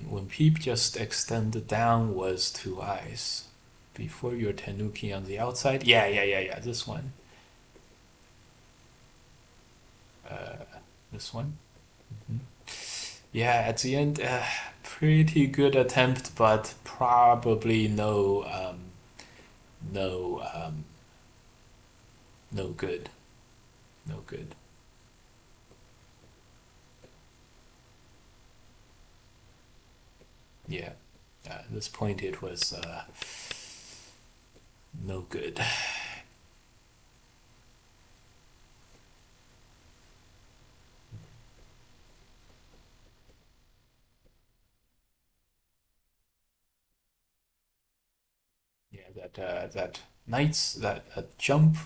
When peep just extended down was two eyes. Before your tenuki on the outside. Yeah. This one. This one. Mhm. Yeah, at the end, pretty good attempt, but probably no, no good, no good. Yeah, at this point it was no good. Yeah, that knight's that jump,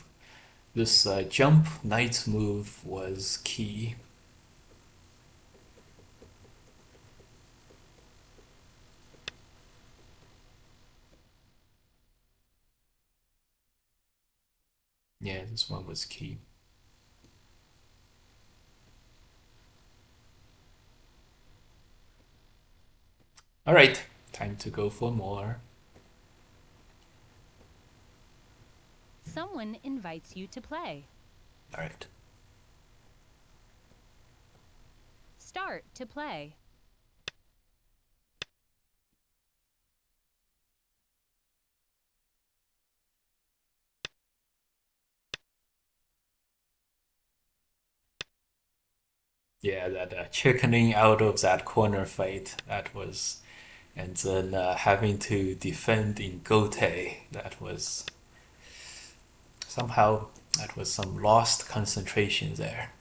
this jump knight's move was key. Yeah, this one was key. All right, time to go for more. Someone invites you to play. All right. Start to play. Yeah, that chickening out of that corner fight, that was, and then having to defend in Gote, that was somehow, that was some lost concentration there.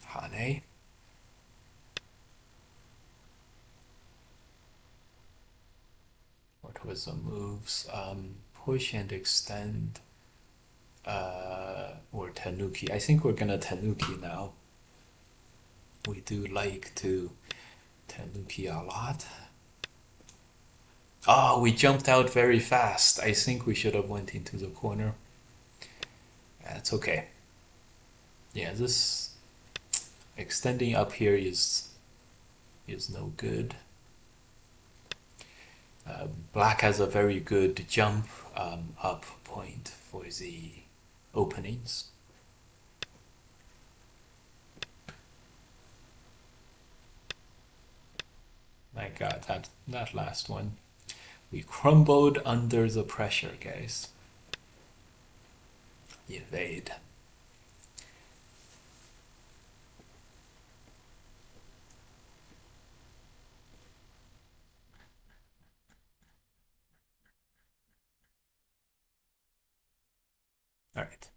Hane, what was the moves? Push and extend, or Tanuki. I think we're gonna Tanuki now. We do like to Tanuki a lot. Oh, we jumped out very fast. I think we should have went into the corner. That's okay. Yeah, this extending up here is no good. Black has a very good jump up point for the openings. My God, that last one. We crumbled under the pressure, guys. Evade. All right.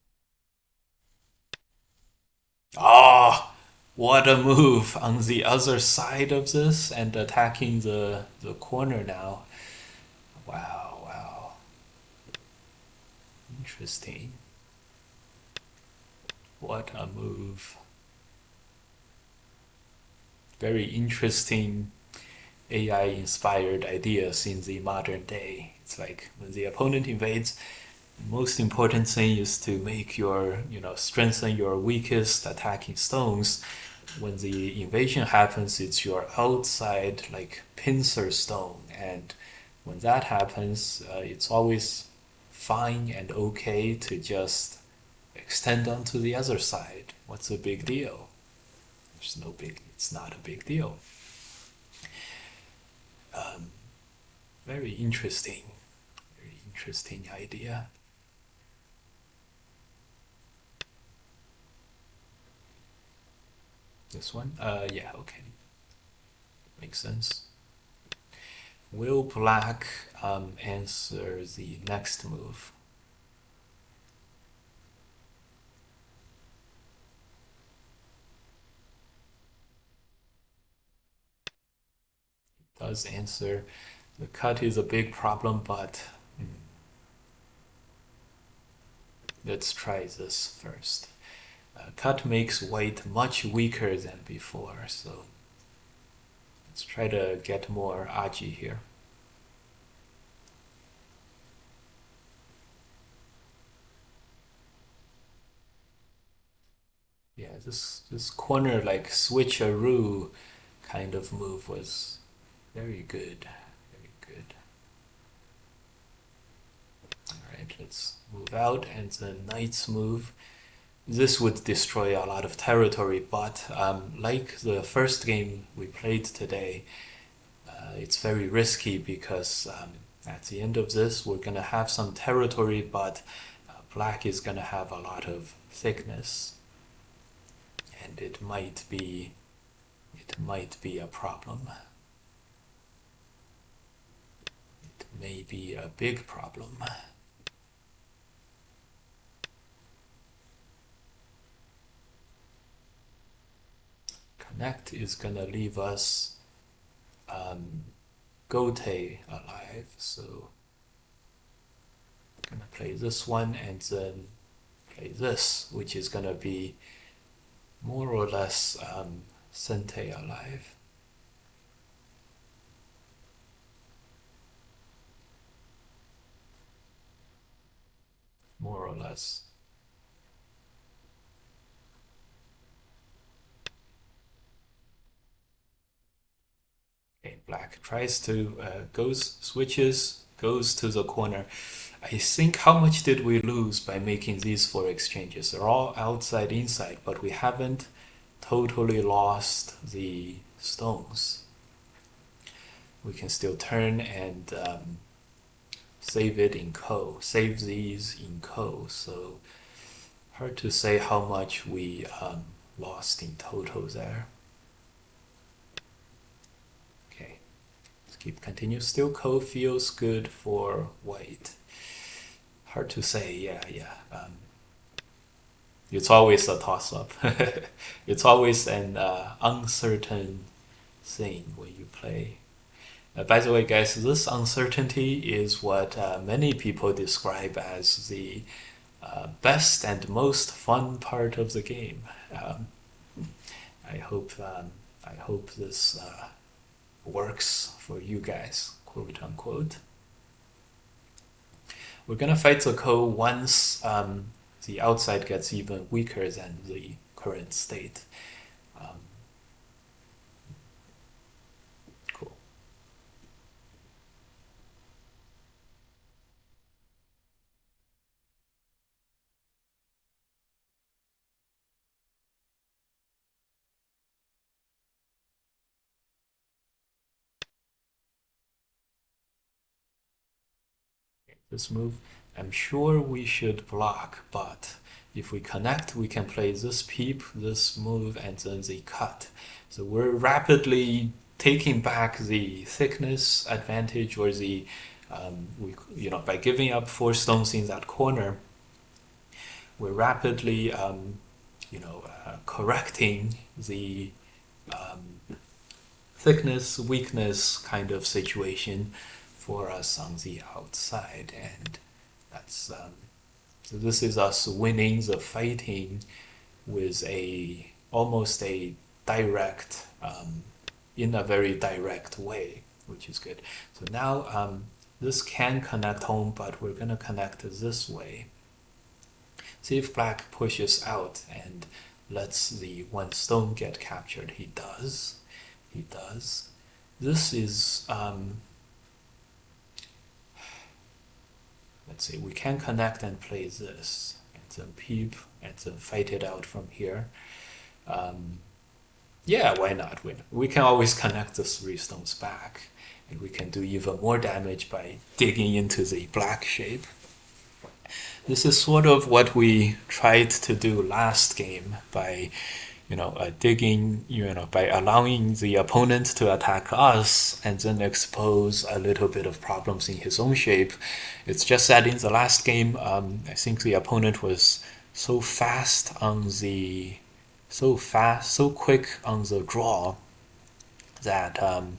Oh, what a move on the other side of this and attacking the corner now. Wow, wow. Interesting. What a move. Very interesting AI inspired ideas in the modern day. It's like when the opponent invades, the most important thing is to make your, strengthen your weakest attacking stones. When the invasion happens, it's your outside, like, pincer stone. And when that happens, it's always fine and okay to just extend onto the other side. What's the big deal? It's not a big deal. Um, very interesting idea. This one? Yeah, okay. Makes sense. Will black answer the next move? Does answer. The cut is a big problem, but let's try this first. Cut makes white much weaker than before, so let's try to get more Aji here. Yeah, this corner like switcheroo kind of move was very good. Very good. Alright, let's move out and the knight's move. This would destroy a lot of territory, but like the first game we played today, it's very risky because at the end of this we're gonna have some territory, but black is gonna have a lot of thickness, and it might be a problem. It may be a big problem. Connect is gonna leave us Gote alive, so I'm gonna play this one and then play this, which is gonna be more or less Sente alive. More or less. Okay. Black tries to switches, goes to the corner. I think how much did we lose by making these four exchanges? They're all outside inside, but we haven't totally lost the stones. We can still turn and save it in co. Save these in co. So hard to say how much we lost in total there. Okay, let's keep continue. Still co feels good for white. Hard to say. Yeah. It's always a toss-up. It's always an uncertain thing when you play. By the way, guys, this uncertainty is what many people describe as the best and most fun part of the game. I hope this works for you guys, quote unquote. We're gonna fight the Ko once the outside gets even weaker than the current state. Cool. This move, I'm sure we should block, but if we connect, we can play this peep, this move, and then the cut. So we're rapidly taking back the thickness advantage, or the by giving up 4 stones in that corner, we're rapidly correcting the thickness weakness kind of situation for us on the outside, and that's so this is us winning the fighting with almost a direct in a very direct way, which is good. So now this can connect home, but we're gonna connect this way. See if Black pushes out and lets the 1 stone get captured. He does. This is let's see, we can connect and play this, and then peep, and then fight it out from here. Yeah, why not? We can always connect the 3 stones back, and we can do even more damage by digging into the black shape. This is sort of what we tried to do last game by digging, by allowing the opponent to attack us and then expose a little bit of problems in his own shape. It's just that in the last game, I think the opponent was so quick on the draw that on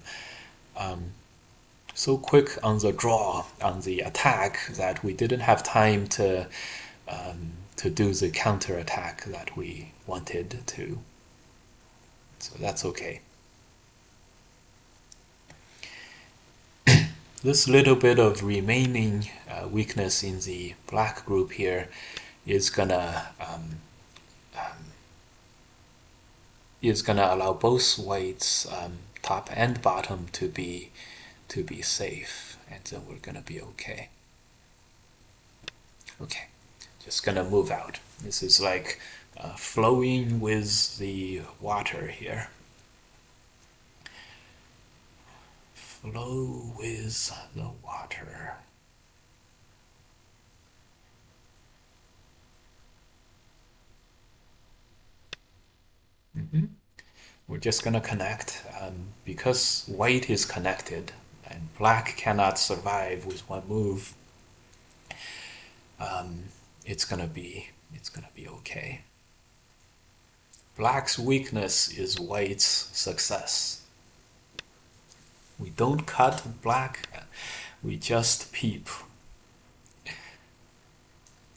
the attack that we didn't have time to do the counter attack that we wanted to. So that's okay. This little bit of remaining weakness in the black group here is gonna allow both whites top and bottom to be safe, and then we're gonna be okay. Okay, just gonna move out. This is like flowing with the water here. Flow with the water. We're just gonna connect because white is connected and black cannot survive with 1 move. It's gonna be okay. Black's weakness is white's success. We don't cut black, we just peep.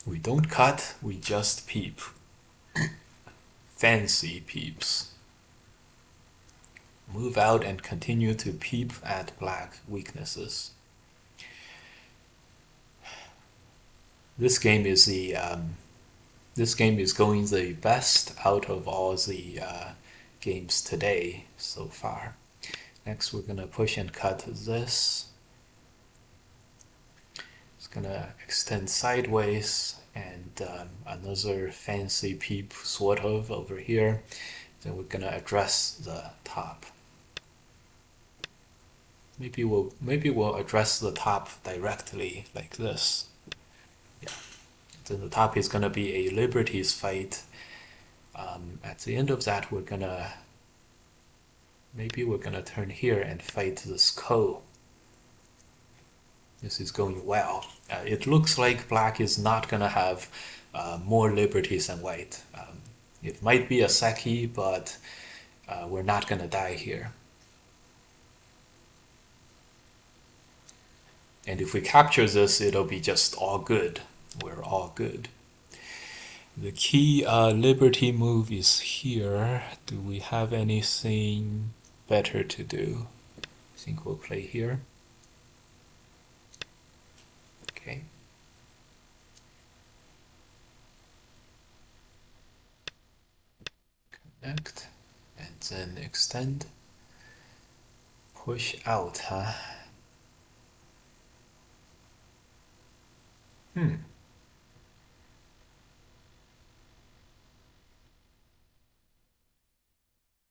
We don't cut, we just peep. Fancy peeps. Move out and continue to peep at black weaknesses. This game is going the best out of all the games today so far. Next, we're gonna push and cut this. It's gonna extend sideways, and another fancy peep sort of over here. Then we're gonna address the top. Maybe we'll address the top directly like this. Yeah. Then the top is gonna be a liberties fight. At the end of that, maybe we're gonna turn here and fight this ko. This is going well. It looks like black is not gonna have more liberties than white. It might be a seki, but we're not gonna die here. And if we capture this, it'll be just all good. We're all good. The key liberty move is here. Do we have anything better to do? I think we'll play here. Okay. Connect. And then extend. Push out, huh?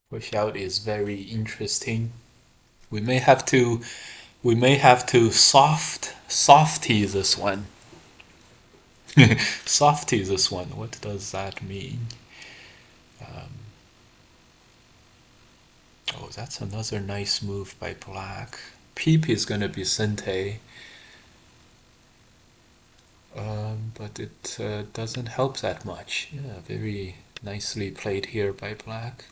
Push out is very interesting. We may have to softy this one. Softy this one. What does that mean? Oh, that's another nice move by black. Peep is gonna be sente. But it doesn't help that much. Yeah, very nicely played here by black.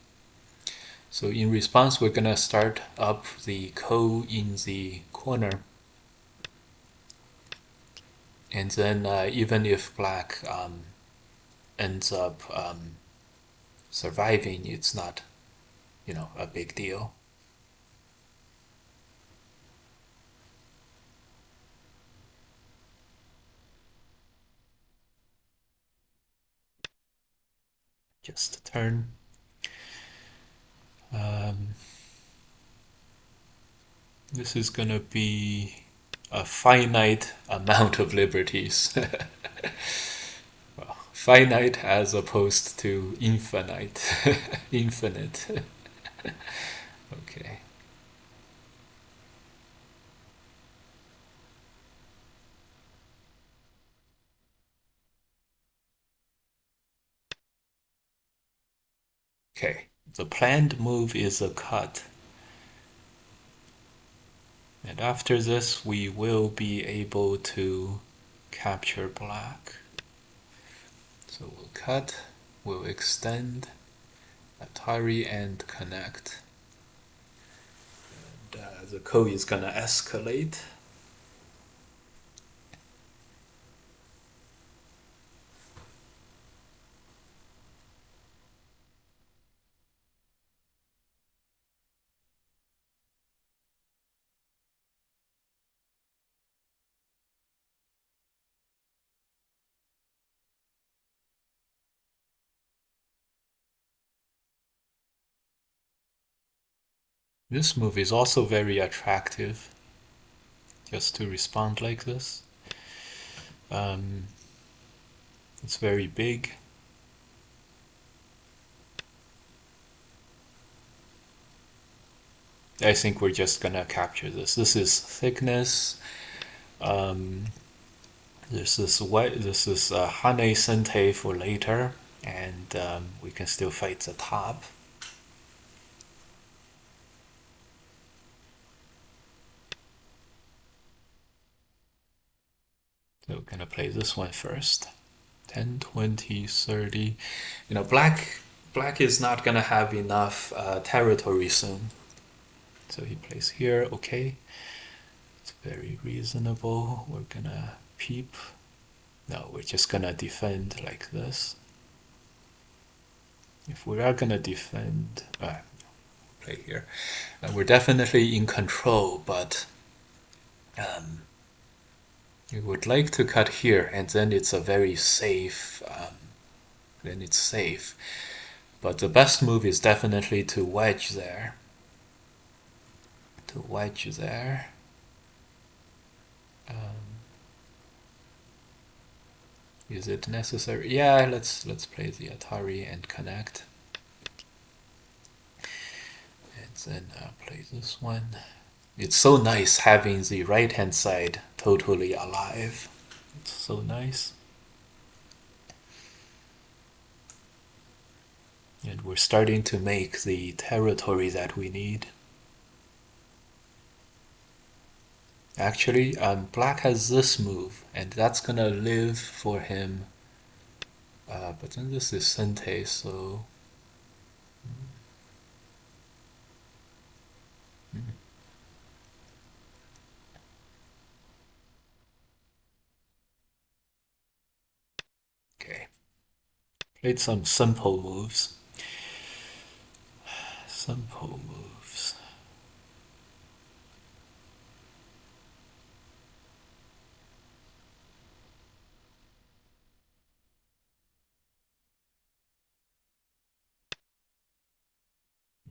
So in response, we're gonna start up the ko in the corner. And then even if black ends up surviving, it's not, a big deal. Just a turn. This is gonna be a finite amount of liberties. Well, finite as opposed to infinite. Infinite. Okay. Okay, the planned move is a cut. And after this, we will be able to capture black. So we'll cut, we'll extend, Atari and connect. And the ko is gonna escalate. This move is also very attractive, just to respond like this. It's very big. I think we're just gonna capture this. This is thickness. This is Hane Sente for later, and we can still fight the top. So we're gonna play this one first. 10, 20, 30. Black is not gonna have enough territory soon. So he plays here, okay. It's very reasonable. We're gonna peep. No, we're just gonna defend like this. If we are gonna defend, play here. We're definitely in control, but we would like to cut here, and then it's a very safe. Then it's safe. But the best move is definitely to wedge there. to wedge there. Is it necessary? Yeah, let's play the Atari and connect. And then play this one. It's so nice having the right hand side totally alive. It's so nice. And we're starting to make the territory that we need. Actually, black has this move, and that's gonna live for him. But then this is Sente, so. Okay. Played some simple moves. Simple moves.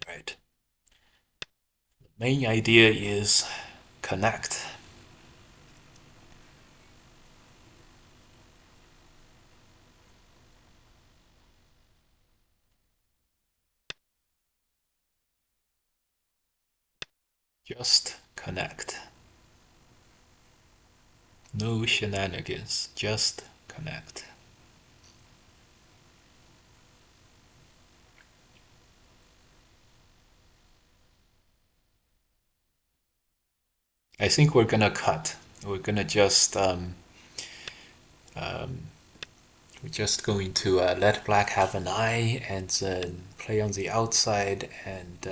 Right. The main idea is connect. Just connect. No shenanigans. Just connect. I think we're gonna cut. We're gonna just um, we're just going to let black have an eye and then play on the outside and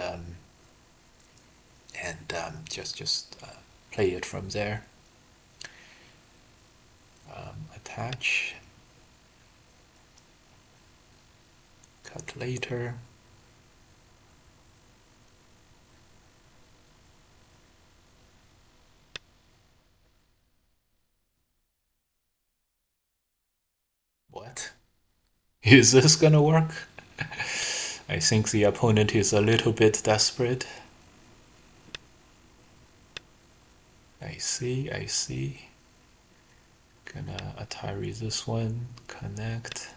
just play it from there. Attach. Cut later. What? Is this gonna work? I think the opponent is a little bit desperate. I see, I see. Gonna Atari this one, connect.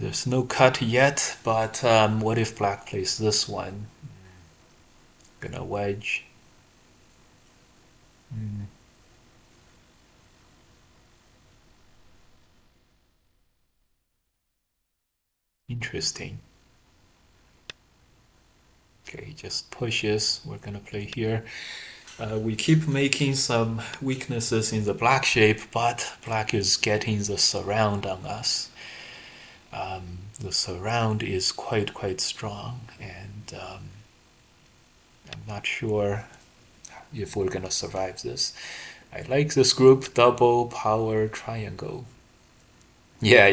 There's no cut yet, but what if black plays this one? Gonna wedge. Mm, interesting. Okay, he just pushes. We're gonna play here. We keep making some weaknesses in the black shape, but black is getting the surround on us. The surround is quite strong, and I'm not sure if we're gonna survive this. I like this group, double power triangle. Yeah.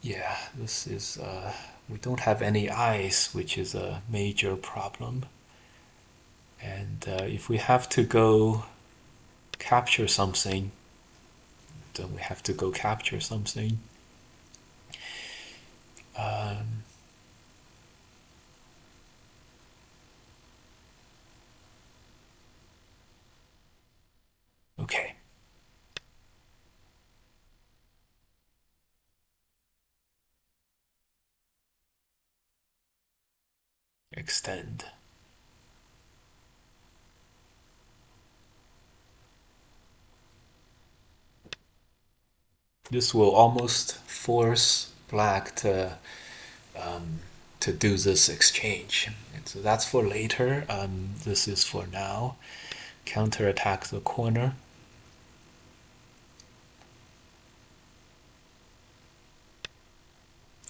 Yeah, this is. We don't have any eyes, which is a major problem. And if we have to go capture something, then we have to go capture something. Um, okay. Extend. This will almost force black um, to do this exchange. And so that's for later. This is for now. Counterattack the corner.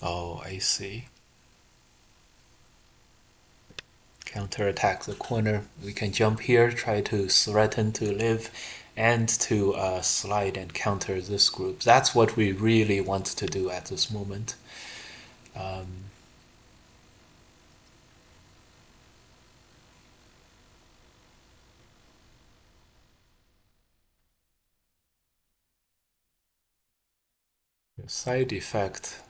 Oh, I see. Counterattack the corner. We can jump here, try to threaten to live, and to slide and counter this group. That's what we really want to do at this moment. Um, the side effect.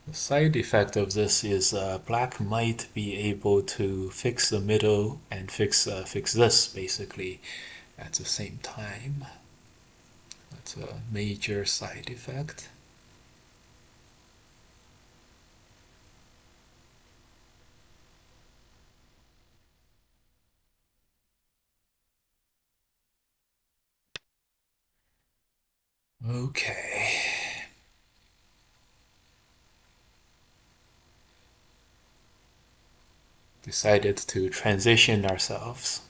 The side effect of this is black might be able to fix the middle and fix this basically at the same time. That's a major side effect. Okay. Decided to transition ourselves.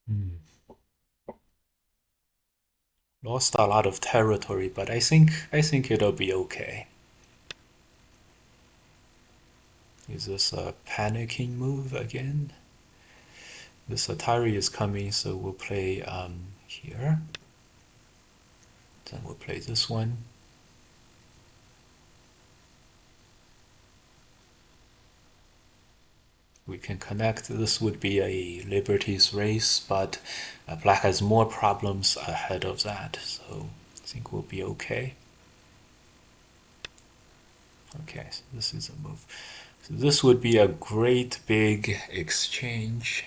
Hmm. Lost a lot of territory, but I think it'll be okay. Is this a panicking move again? This Atari is coming, so we'll play here. Then we'll play this one. We can connect. This would be a Liberty's race, but black has more problems ahead of that, so I think we'll be okay. Okay, so this is a move. So this would be a great big exchange.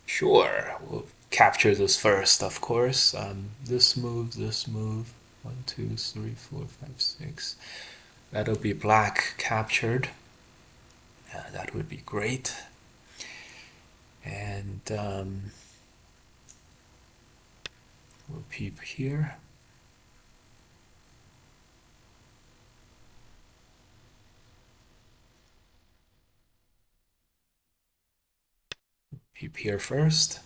Sure, we'll capture this first, of course. This move, this move. 1, 2, 3, 4, 5, 6. That'll be black captured. That would be great. And we'll peep here. Peep here first.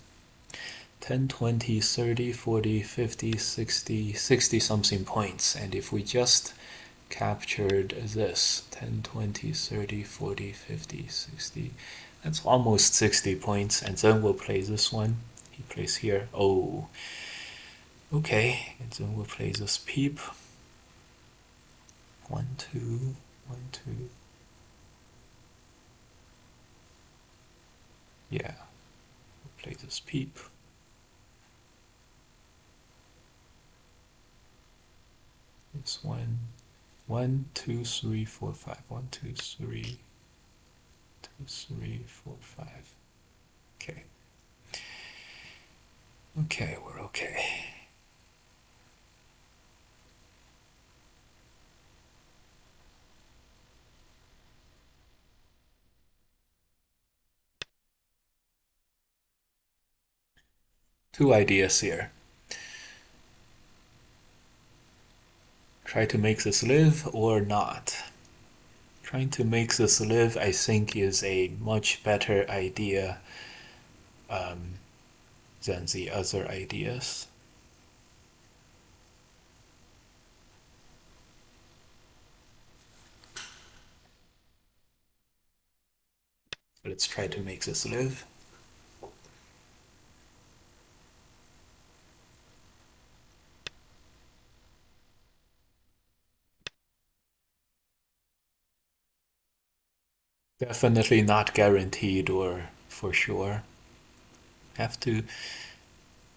10, 20, 30, 40, 50, 60, 60 something points. And if we just captured this 10, 20, 30, 40, 50, 60, that's almost 60 points. And then we'll play this one. He plays here. Oh, okay. And then we'll play this peep. 1, 2, 1, 2. Yeah, we'll play this peep. This one. 1, 2, 3, 4, 5. 1, 2, 3, 2, 3, 4, 5. Okay. Okay, we're okay. Two ideas here. Try to make this live or not. Trying to make this live, I think, is a much better idea than the other ideas. Let's try to make this live. Definitely not guaranteed or for sure. Have to.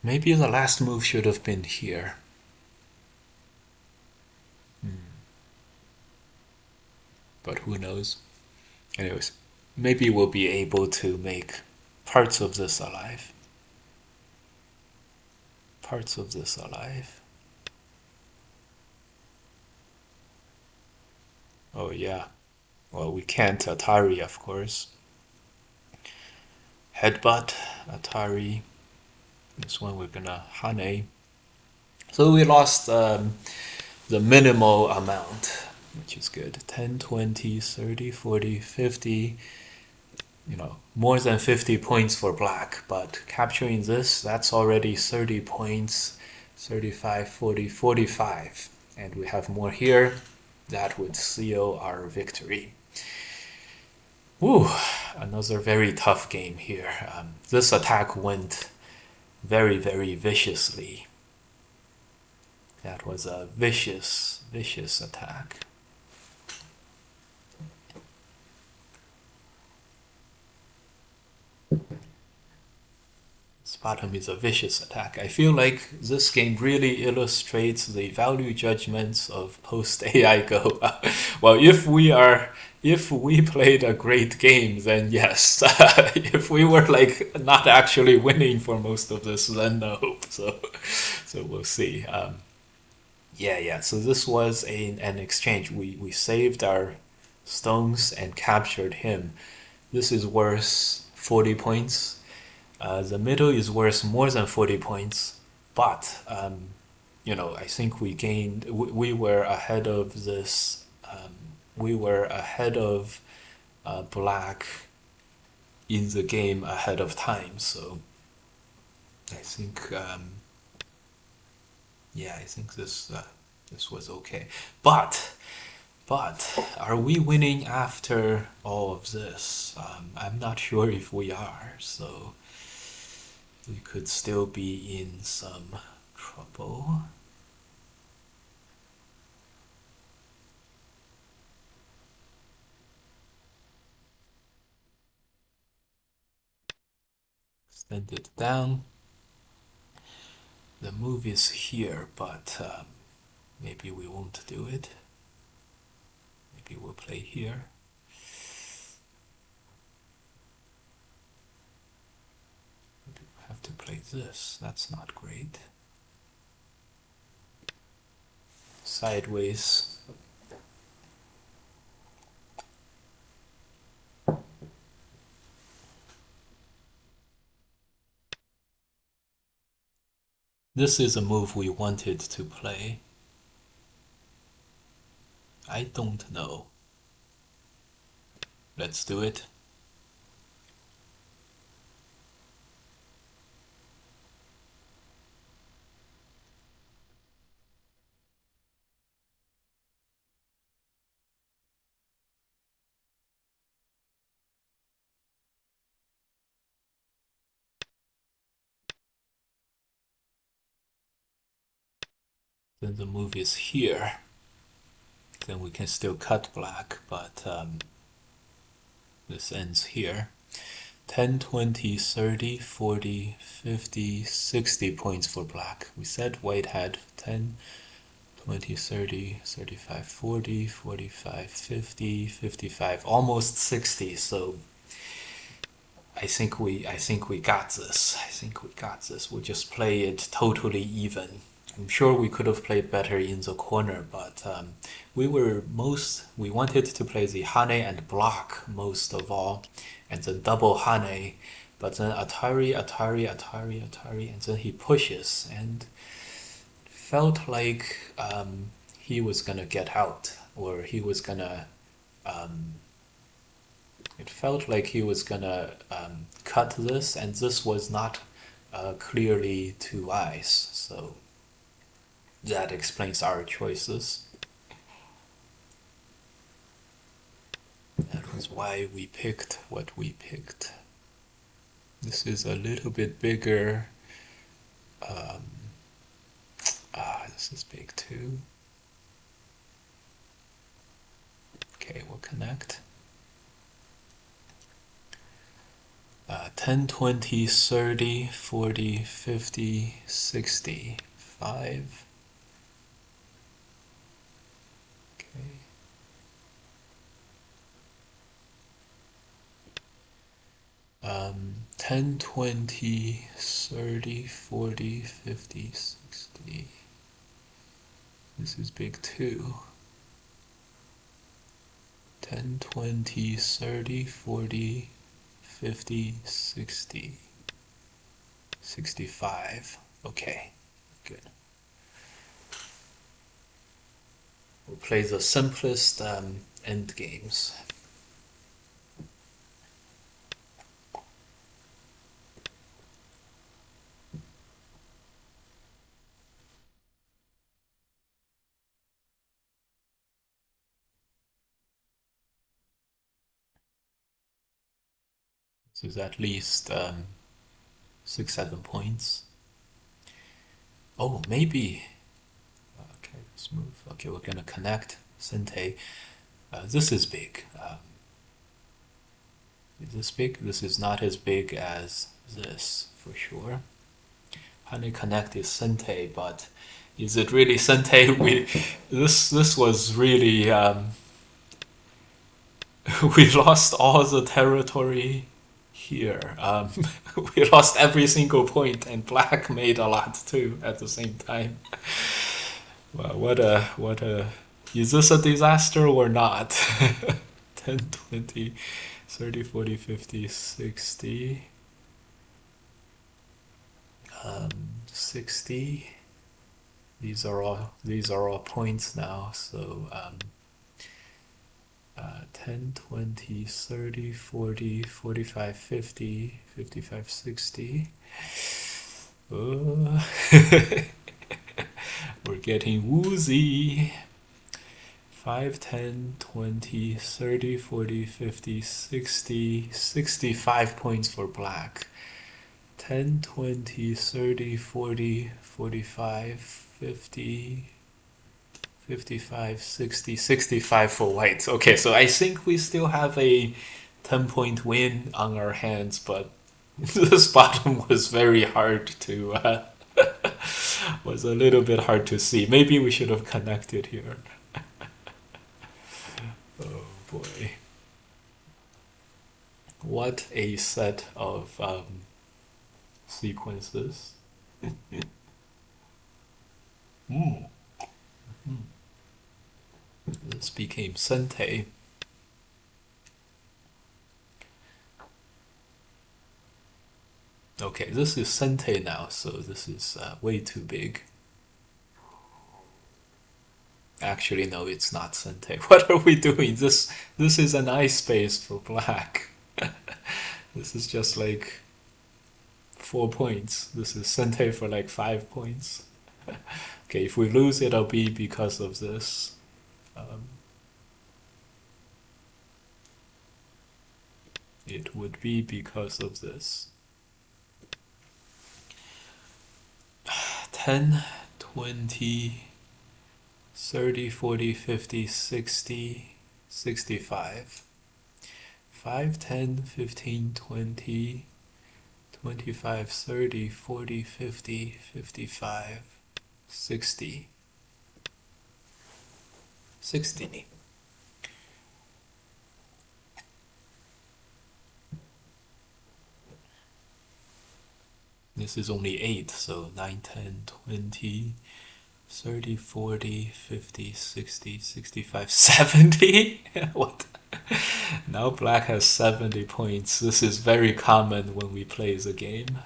Maybe the last move should have been here. But who knows? Anyways, maybe we'll be able to make parts of this alive. Parts of this alive. Oh yeah. Well, we can't Atari, of course. Headbutt, Atari. This one we're gonna Hane. So we lost the minimal amount, which is good. 10, 20, 30, 40, 50. You know, more than 50 points for black, but capturing this, that's already 30 points. 35, 40, 45. And we have more here. That would seal our victory. Woo, another very tough game here. This attack went very, very viciously. That was a vicious, vicious attack. This bottom is a vicious attack. I feel like this game really illustrates the value judgments of post AI Go. Well, if we played a great game, then yes. If we were like not actually winning for most of this, then no. So we'll see. Yeah. So this was an exchange. We saved our stones and captured him. This is worth 40 points. The middle is worth more than 40 points, but I think we gained. We were ahead of this. We were ahead of black in the game ahead of time. So I think, yeah, I think this was okay. But are we winning after all of this? I'm not sure if we are. So we could still be in some trouble. Extend it down. The move is here, but maybe we won't do it. Maybe we'll play here. Have to play this. That's not great. Sideways. This is a move we wanted to play. I don't know. Let's do it. Then the move is here. Then we can still cut black, but this ends here. 10, 20, 30, 40, 50, 60 points for black. We said white had 10, 20, 30, 35, 40, 45, 50, 55, almost 60. So I think we got this. I think we got this. We'll just play it totally even. I'm sure we could have played better in the corner, but we wanted to play the Hane and block most of all, and the double Hane, but then Atari, and then he pushes, and felt like he was gonna get out, or he was gonna. It felt like he was gonna cut this, and this was not clearly two eyes, so that explains our choices. That was why we picked what we picked. This is a little bit bigger. This is big too. Okay, we'll connect. 10, 20, 30, 40, 50, 60, 5. Okay. 10, 20, 30, 40, 50, 60. This is big too. 10, 20, 30, 40, 50, 60, 65. Okay, good. We'll play the simplest end games. So it's at least 6, 7 points. Oh, maybe. Okay, let's move. Okay, we're gonna connect Sente. This is big. Is this big? This is not as big as this for sure. Honey Connect is Sente, but is it really Sente? This was really we lost all the territory here. We lost every single point, and Black made a lot too at the same time. Wow, what a is this a disaster or not? 10, 20, 30, 40, 50, 60, 60. These are all points now. So 10, 20, 30, 40, 45, 50, 55, 60. Uh, we're getting woozy. 5, 10, 20, 30, 40, 50, 60, 65 points for Black. 10, 20, 30, 40, 45, 50, 55, 60, 65 for White. Okay, so I think we still have a 10-point win on our hands, but this bottom was very hard to was a little bit hard to see. Maybe we should have connected here. Oh boy. What a set of sequences. Mm. This became Sente. Okay, this is Sente now, so this is way too big. Actually, no, it's not Sente. What are we doing? This is an ice space for Black. This is just like 4 points. This is Sente for like 5 points. Okay, if we lose, it'll be because of this. It would be because of this. 10, 20, 30, 40, 50, 60, 65. 5, 10, 15, 20, 25, 30, 40, 50, 55, 60. 60. This is only 8, so 9, 10, 20, 30, 40, 50, 60, 65, 70? What? Now Black has 70 points. This is very common when we play the game.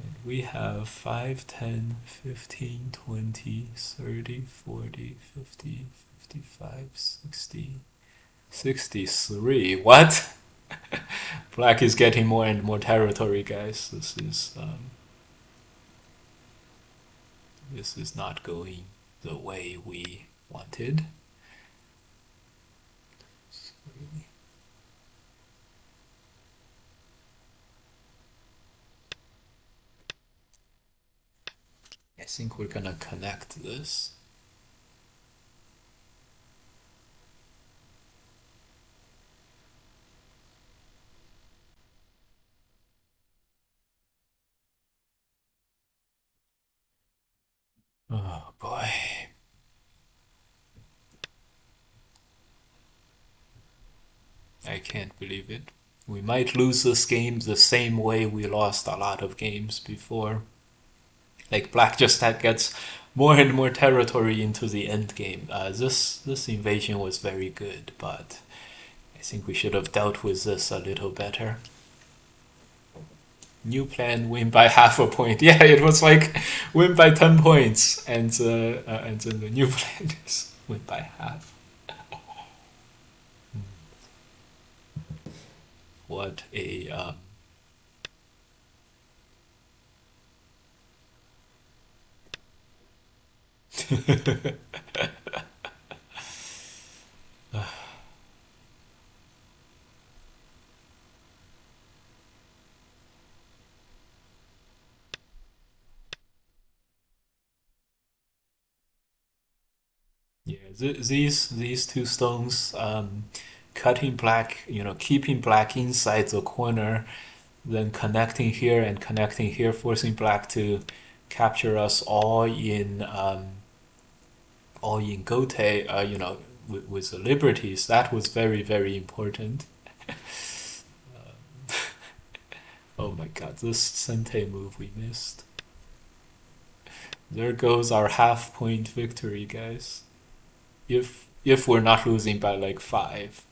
And we have 5, 10, 15, 20, 30, 40, 50, 55, 60, 63. What? Black is getting more and more territory, guys. This is not going the way we wanted. I think we're gonna connect this. Oh boy. I can't believe it. We might lose this game the same way we lost a lot of games before. Like Black just gets more and more territory into the end game. This invasion was very good, but I think we should have dealt with this a little better. New plan, win by half a point. Yeah, it was like win by 10 points, and then the new plan is win by half. What a These two stones, cutting black, keeping black inside the corner, then connecting here and connecting here, forcing black to capture us all in Gote, with the liberties. That was very, very important. Oh my god, this Sente move we missed. There goes our half-point victory, guys. If we're not losing by like 5.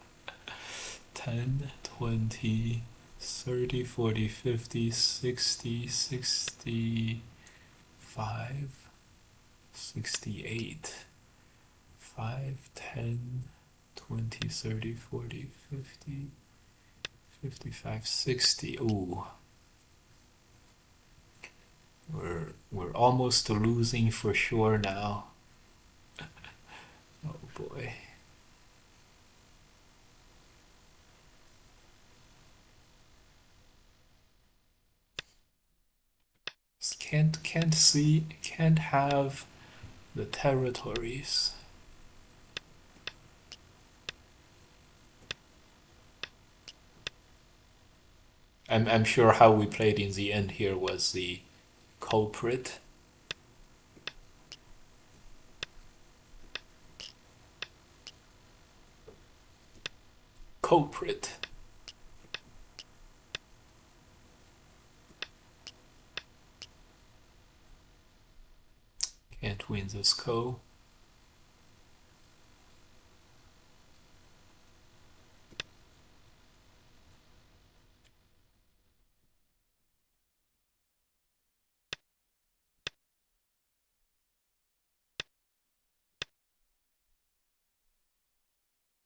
10, 20, 30, 40, 50, 60, 65, 68. 5, 10, 20, 30, 40, 50, 55, 60. Ooh. We're almost losing for sure now. Oh boy. Can't have the territories. I'm sure how we played in the end here was the culprit. Culprit. Can't win this co.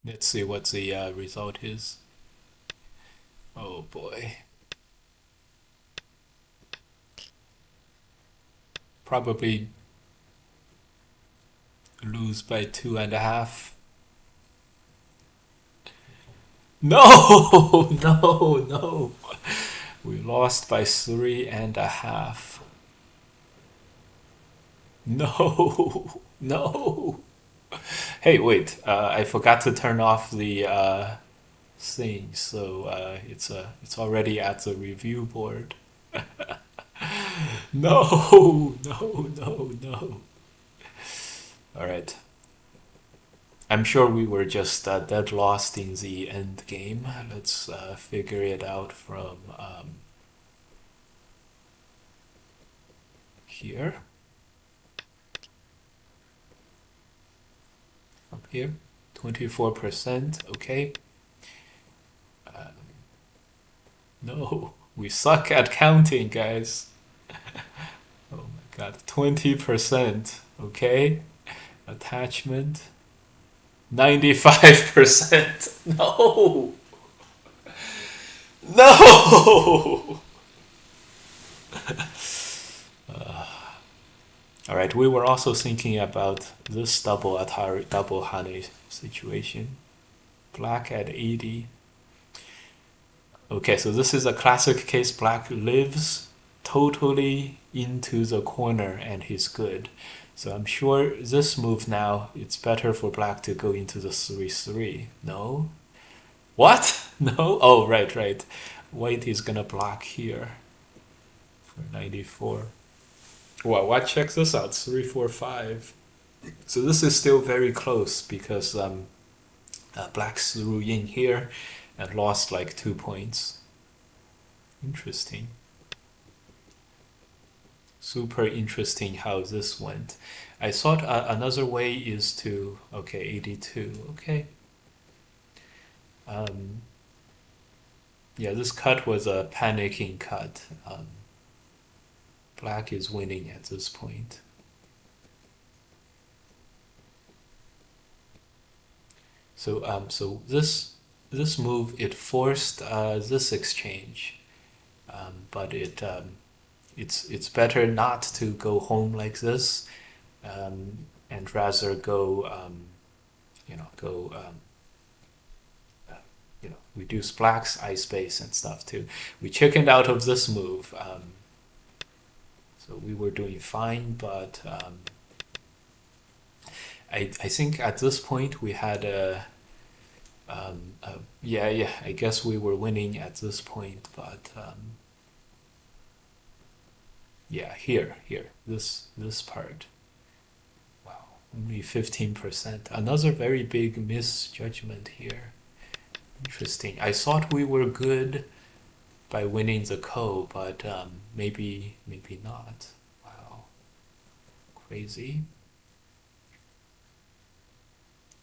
Let's see what the result is. Oh boy. Probably lose by 2.5. No, no, no. We lost by 3.5. No, no. Hey, wait. I forgot to turn off the thing, so it's already at the review board. No, no, no, no. All right. I'm sure we were just dead lost in the end game. Let's figure it out from here. Up here, 24%. Okay. No, we suck at counting, guys. Oh my god, 20%. Okay. Attachment. 95%. No. No. All right, we were also thinking about this double Atari, double Hane situation. Black at 80. Okay, so this is a classic case. Black lives totally into the corner and he's good. So I'm sure this move now, it's better for black to go into the 3-3. No? What? No? Oh, right, right. White is gonna block here for 94. Well, what? Check this out. 3, 4, 5. So this is still very close because black threw in here and lost like 2 points. Interesting. Super interesting how this went. I thought another way is to, okay, 82, okay. Yeah, this cut was a panicking cut. Black is winning at this point. So so this move, it forced this exchange, but it's better not to go home like this, and rather go reduce black's ice base and stuff too. We chickened out of this move, so we were doing fine, but I think at this point we had yeah, I guess we were winning at this point, but yeah, here, this part. Wow, only 15%. Another very big misjudgment here. Interesting. I thought we were good by winning the ko, but maybe not. Wow, crazy,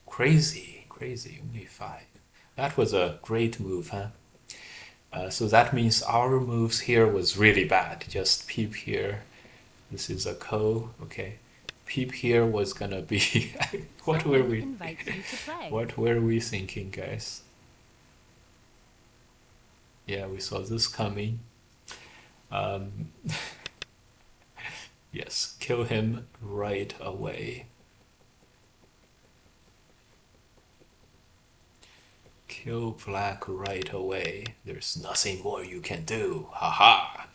crazy. Only 5. That was a great move, huh? So that means our moves here was really bad. Just peep here. This is a ko. Okay. Peep here was gonna be. What were Someone we? invites you to play. What were we thinking, guys? Yeah, we saw this coming. Um, yes, kill him right away. Kill black right away. There's nothing more you can do. Haha.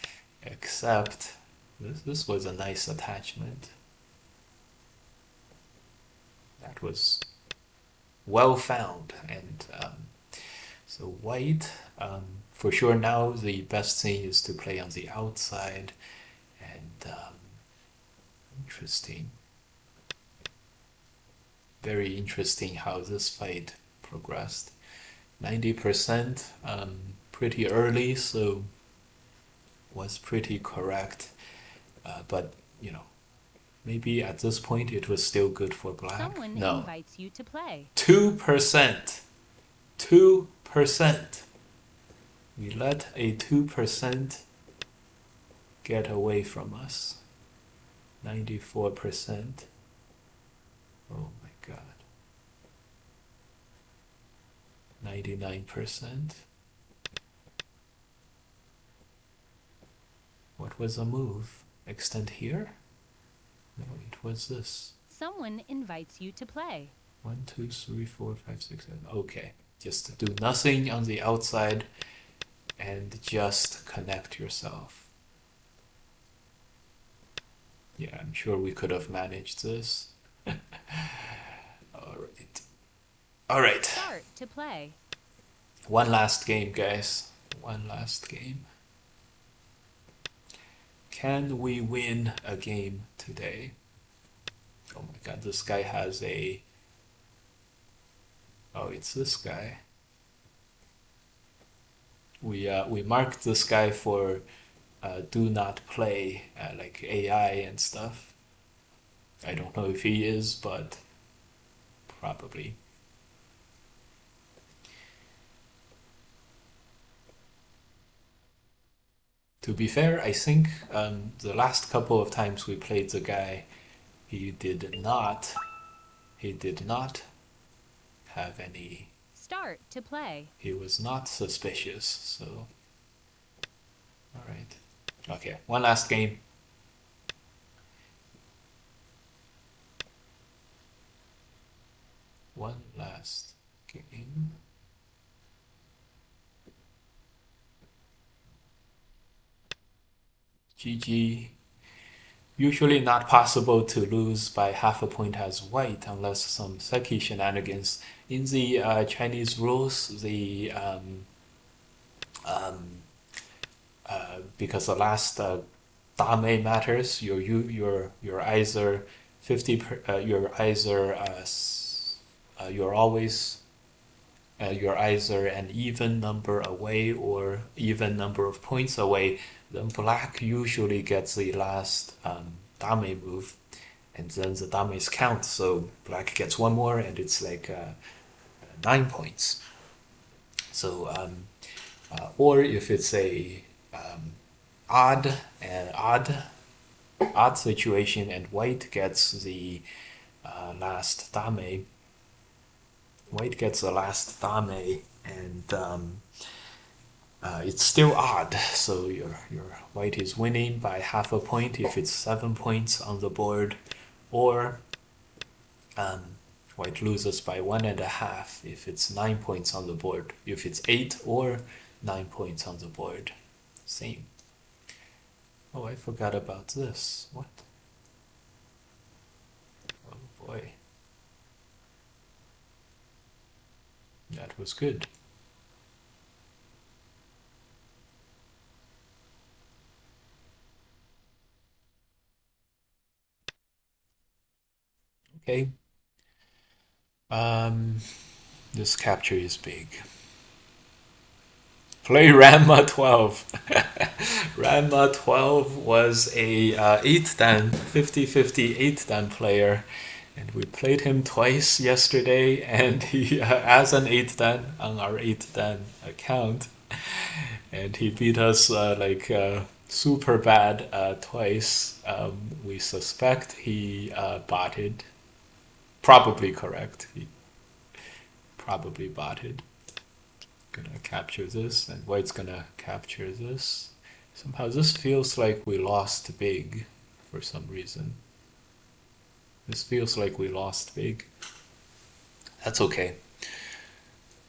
Except this was a nice attachment. That was well found. And so white, for sure now the best thing is to play on the outside. And interesting. Very interesting how this fight progressed. 90%, pretty early, so was pretty correct. But, maybe at this point it was still good for black. Someone No. invites you to play. 2%. 2%. We let a 2% get away from us. 94%. Oh my god. 99%. What was the move? Extend here? No, it was this. Someone invites you to play. 1, 2, 3, 4, 5, 6, 7. Okay. Just do nothing on the outside and just connect yourself. Yeah, I'm sure we could have managed this. Alright. Alright. Start to play. One last game, guys. One last game. Can we win a game today? Oh my god, this guy has a... Oh, it's this guy. We marked this guy for do not play, like AI and stuff. I don't know if he is, but probably. To be fair, I think the last couple of times we played the guy, he did not have any. Start to play. He was not suspicious, so. Alright. Okay, one last game. One last game. GG. Usually not possible to lose by half a point as white unless some Seki shenanigans. In the Chinese rules, the because the last dame matters, you're either 50 you're always you're either an even number away or even number of points away. Then black usually gets the last dame move, and then the dames count. So black gets one more, and it's like 9 points. So or if it's a odd situation and white gets the last dame. White gets the last dame, and it's still odd. So your white is winning by half a point if it's 7 points on the board, or white loses by 1.5 if it's 9 points on the board. If it's 8 or 9 points on the board, same. Oh, I forgot about this. What? Oh boy. That was good. Okay. Um, this capture is big. Play Ranma 12. Ranma 12 was a 8 dan, 50-50 8 dan player. And we played him twice yesterday, and he as an 8 dan on our 8 dan account. And he beat us super bad twice. We suspect he botted. Probably correct. He probably botted. Gonna capture this, and White's gonna capture this. Somehow this feels like we lost big for some reason. This feels like we lost big. That's okay.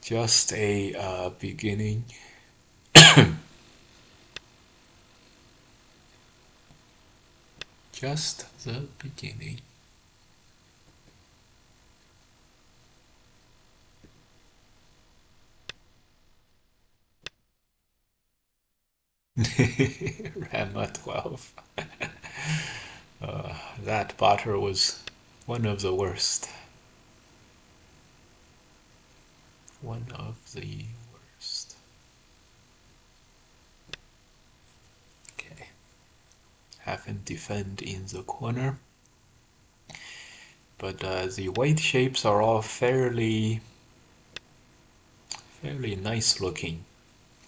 Just a beginning. Just the beginning. Ranma 12. That botter was one of the worst. One of the worst. Okay. Haven't defend in the corner. But the white shapes are all fairly nice looking,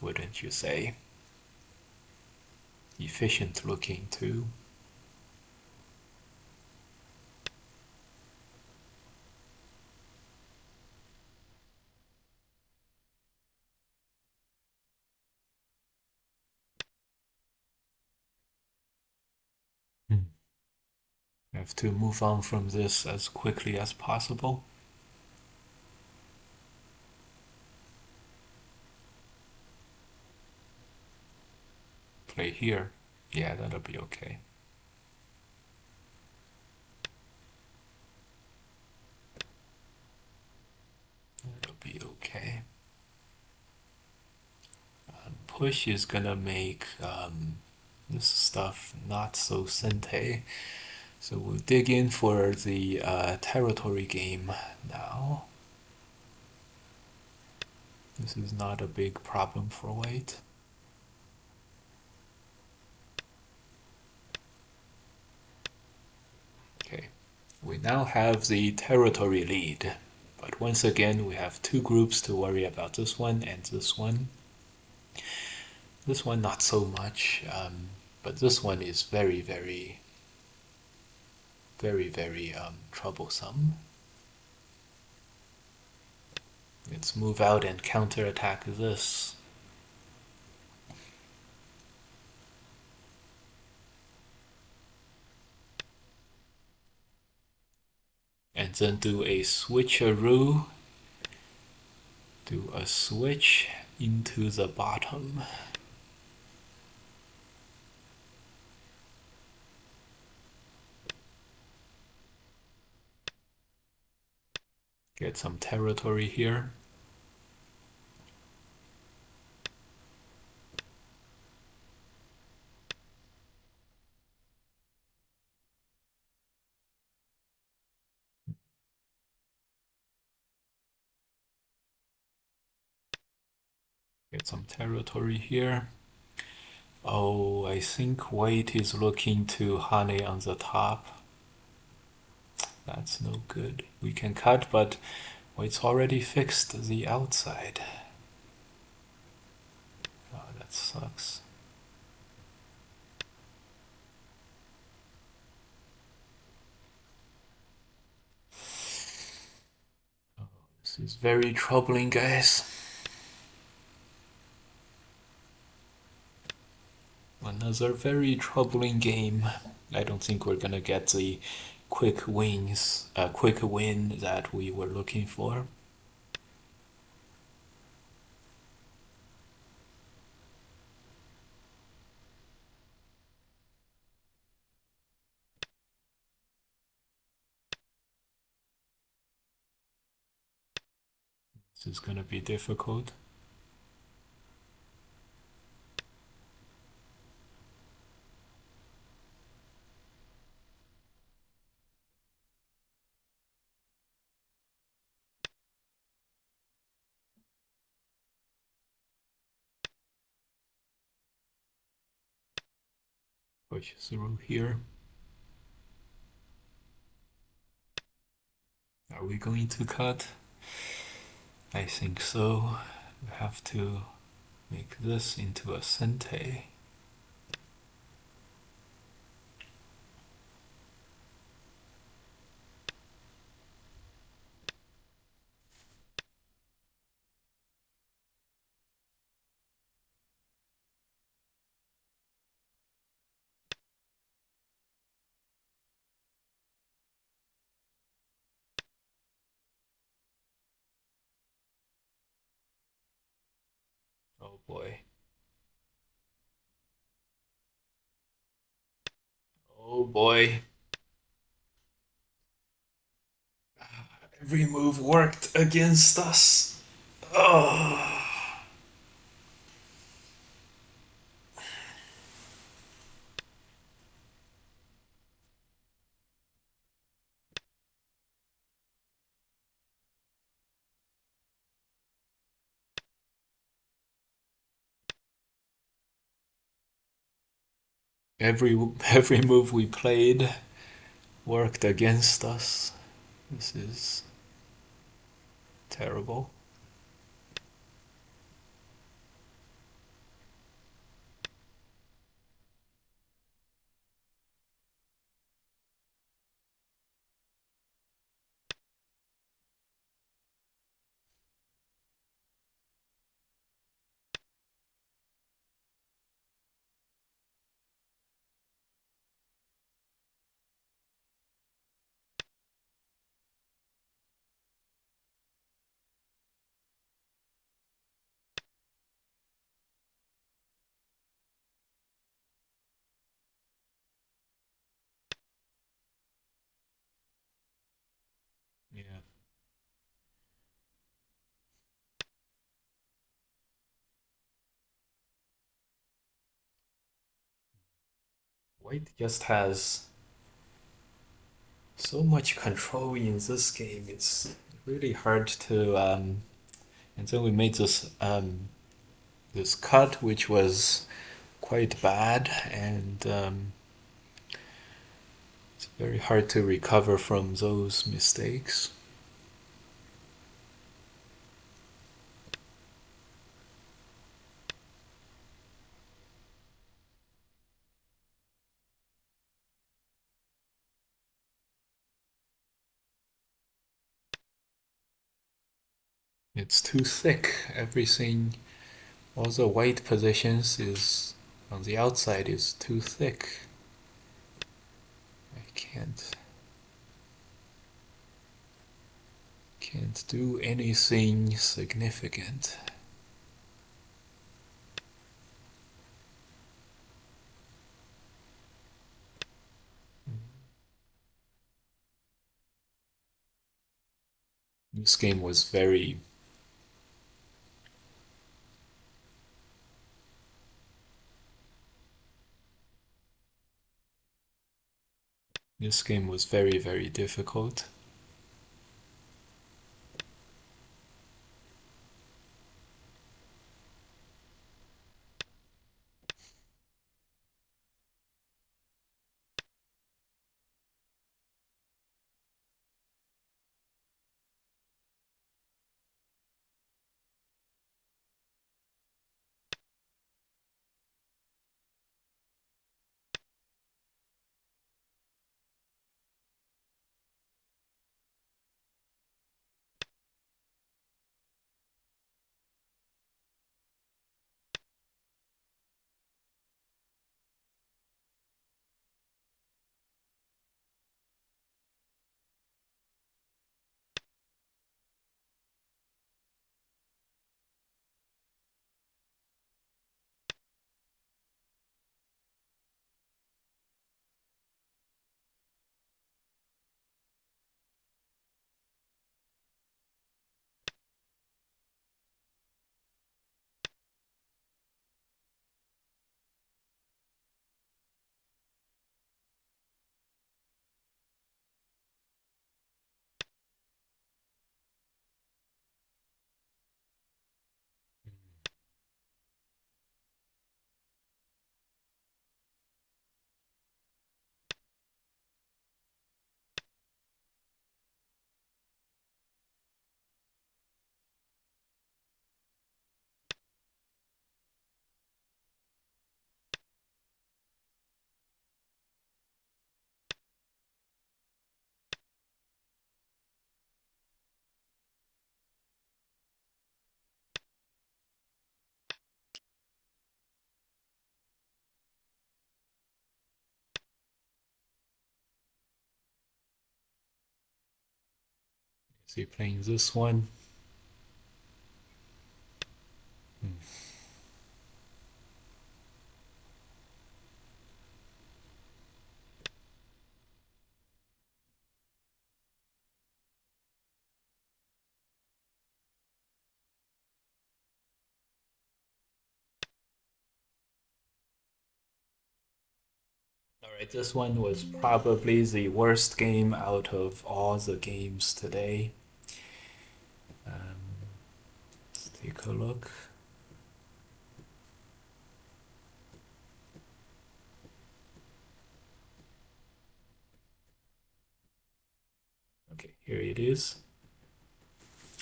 wouldn't you say? Efficient looking too. Hmm. Have to move on from this as quickly as possible. Play here. Yeah, that'll be okay. That'll be okay. Push is gonna make this stuff not so sente. So we'll dig in for the territory game now. This is not a big problem for white. Okay, we now have the territory lead. But once again, we have two groups to worry about, this one and this one. This one not so much, but this one is very, very, very, very troublesome. Let's move out and counterattack this. And then do a switcheroo. Do a switch into the bottom. Get some territory here. Get some territory here. Oh, I think white is looking to Hane on the top. That's no good. We can cut, but white's already fixed the outside. Oh, that sucks. Oh, this is very troubling, guys. Another very troubling game. I don't think we're gonna get the quick wins, quick win that we were looking for. This is gonna be difficult. Push through here. Are we going to cut? I think so. We have to make this into a sente. Oh boy. Oh boy. Every move worked against us. Oh. Every move we played worked against us. This is terrible. Yeah. White just has so much control in this game. It's really hard to and then we made this cut which was quite bad, and it's very hard to recover from those mistakes. It's too thick. Everything, all the white positions is on the outside is too thick. I can't do anything significant. This game was very this game was very, very difficult. he playing this one. Alright, this one was probably the worst game out of all the games today. Let's take a look. Okay, here it is.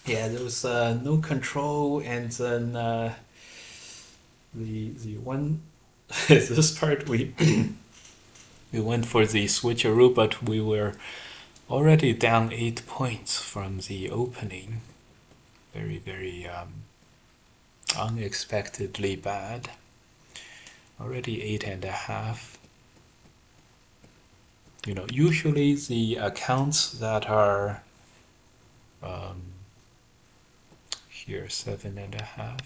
Yeah, there was no control, and then the one this part we we went for the switcheroo, but we were already down 8 points from the opening. Very, very unexpectedly bad. Already 8.5. You know, usually the accounts that are here 7.5.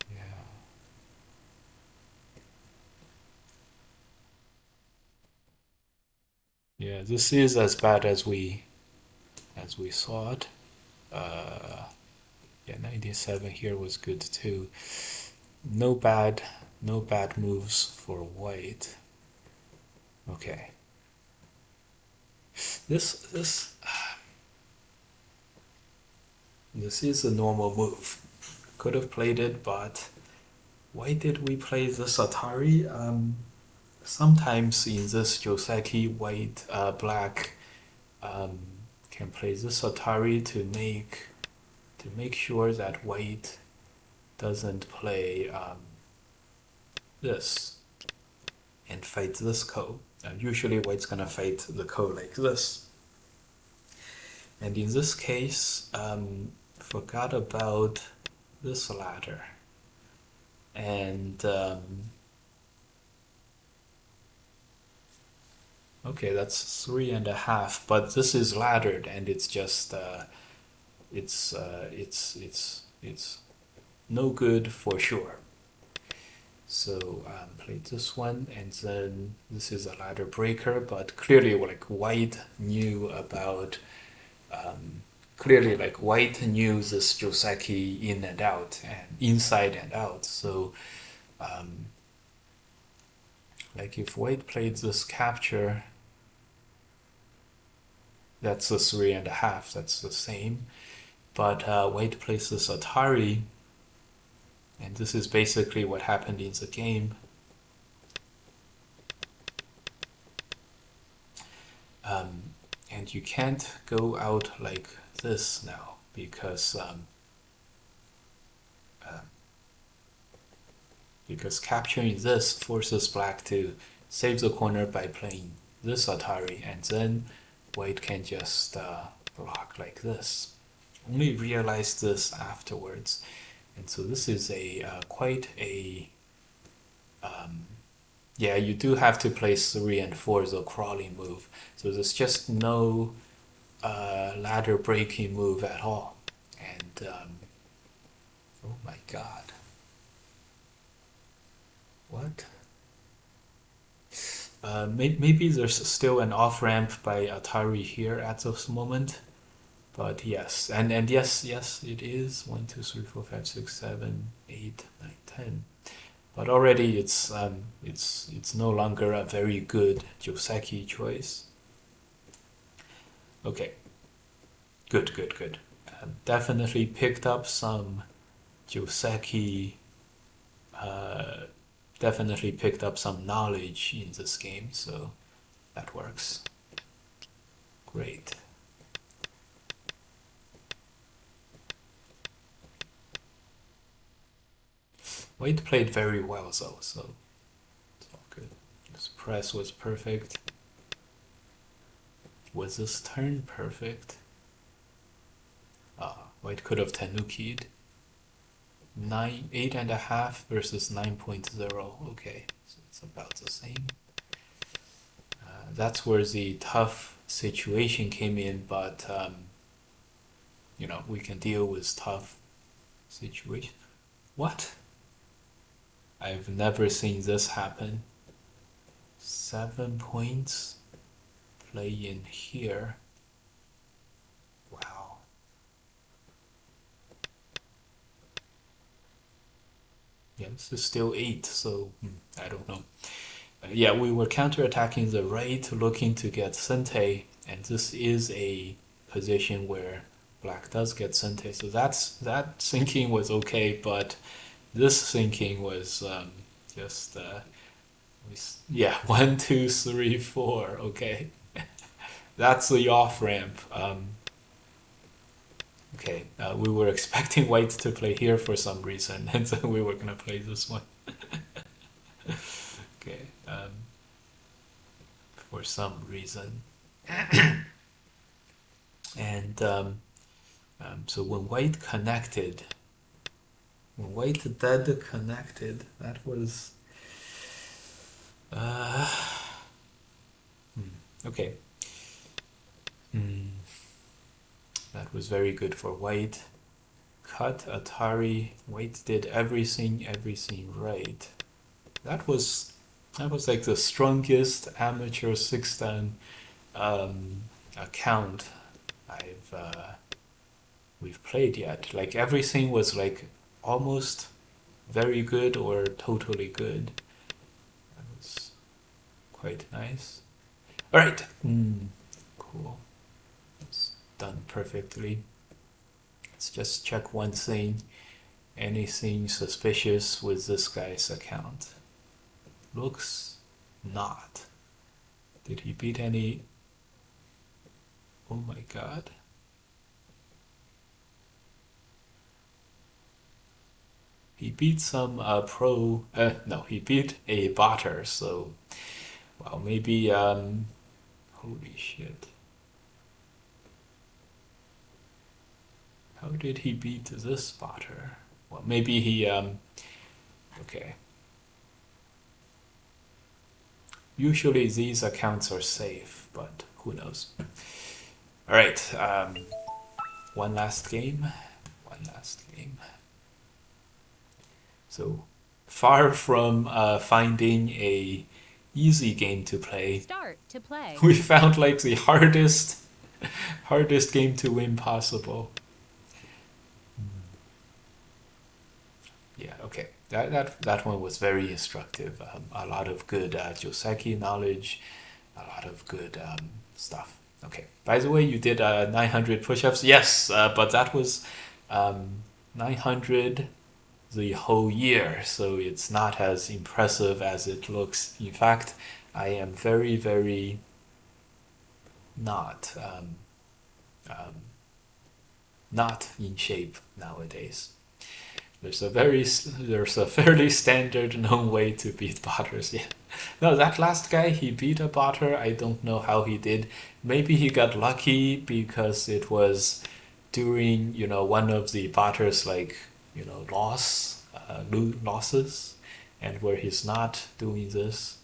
Yeah. Yeah, this is as bad as we thought. Yeah, 97 here was good too. No bad moves for white. Okay. This is a normal move. Could have played it, but why did we play this Atari? Sometimes in this Joseki, white, black can play this Atari to make sure that white doesn't play this and fight this ko. Usually white's gonna fight the ko like this. And in this case, forgot about this ladder. And okay, that's 3.5, but this is laddered, and it's just it's no good for sure. So played this one, and then this is a ladder breaker, but clearly like white knew about clearly like white knew this Joseki in and out and inside and out. So like if white played this capture, that's a 3.5, that's the same. But white plays this Atari, and this is basically what happened in the game. And you can't go out like this now because capturing this forces black to save the corner by playing this Atari, and then white can just block like this. Only realized this afterwards, and so this is a quite a yeah, you do have to play 3 and 4 the crawling move. So there's just no ladder breaking move at all. And oh my god. What? Maybe there's still an off ramp by Atari here at this moment. But yes, and yes, it is 1, 2, 3, 4, 5, 6, 7, 8, 9, 10. But already it's no longer a very good Joseki choice. Okay, good. Definitely picked up some Joseki. Definitely picked up some knowledge in this game, so that works. Great. White played very well though, so it's all good. This press was perfect. Was this turn perfect? White could have Tanuki'd. 8.5 versus 9.0. Okay, so it's about the same. That's where the tough situation came in, but we can deal with tough situation. What? I've never seen this happen. 7 points. Play in here. Wow. Yeah, this is still 8, so I don't know. Yeah, we were counterattacking the right, looking to get Sente, and this is a position where black does get Sente, so that thinking was okay, but this thinking was just yeah, 1, 2, 3, 4. Okay, that's the off ramp. Okay, we were expecting white to play here for some reason, and so we were gonna play this one. Okay, for some reason, and so when white dead connected, that was okay. That was very good for white. Cut Atari. White did everything right. That was like the strongest amateur 6-dan account we've played yet. Like everything was like almost very good or totally good. That was quite nice. All right, cool. It's done perfectly. Let's just check one thing. Anything suspicious with this guy's account? Looks not. Did he beat any? Oh my god. He beat some pro. No, he beat a botter. So, well, maybe. Holy shit. How did he beat this botter? Well, maybe he. Okay. Usually these accounts are safe, but who knows? All right. One last game. So far from finding a easy game to play, Start to play. we found like the hardest game to win possible. Yeah, okay. That one was very instructive. A lot of good Joseki knowledge, a lot of good stuff. Okay. By the way, you did 900 push-ups. Yes, but that was 900 the whole year, so it's not as impressive as it looks. In fact, I am very, very not not in shape nowadays. There's a fairly standard known way to beat botters. Yeah. No, that last guy, he beat a botter. I don't know how he did. Maybe he got lucky because it was during, one of the botters like, losses, and where he's not doing this.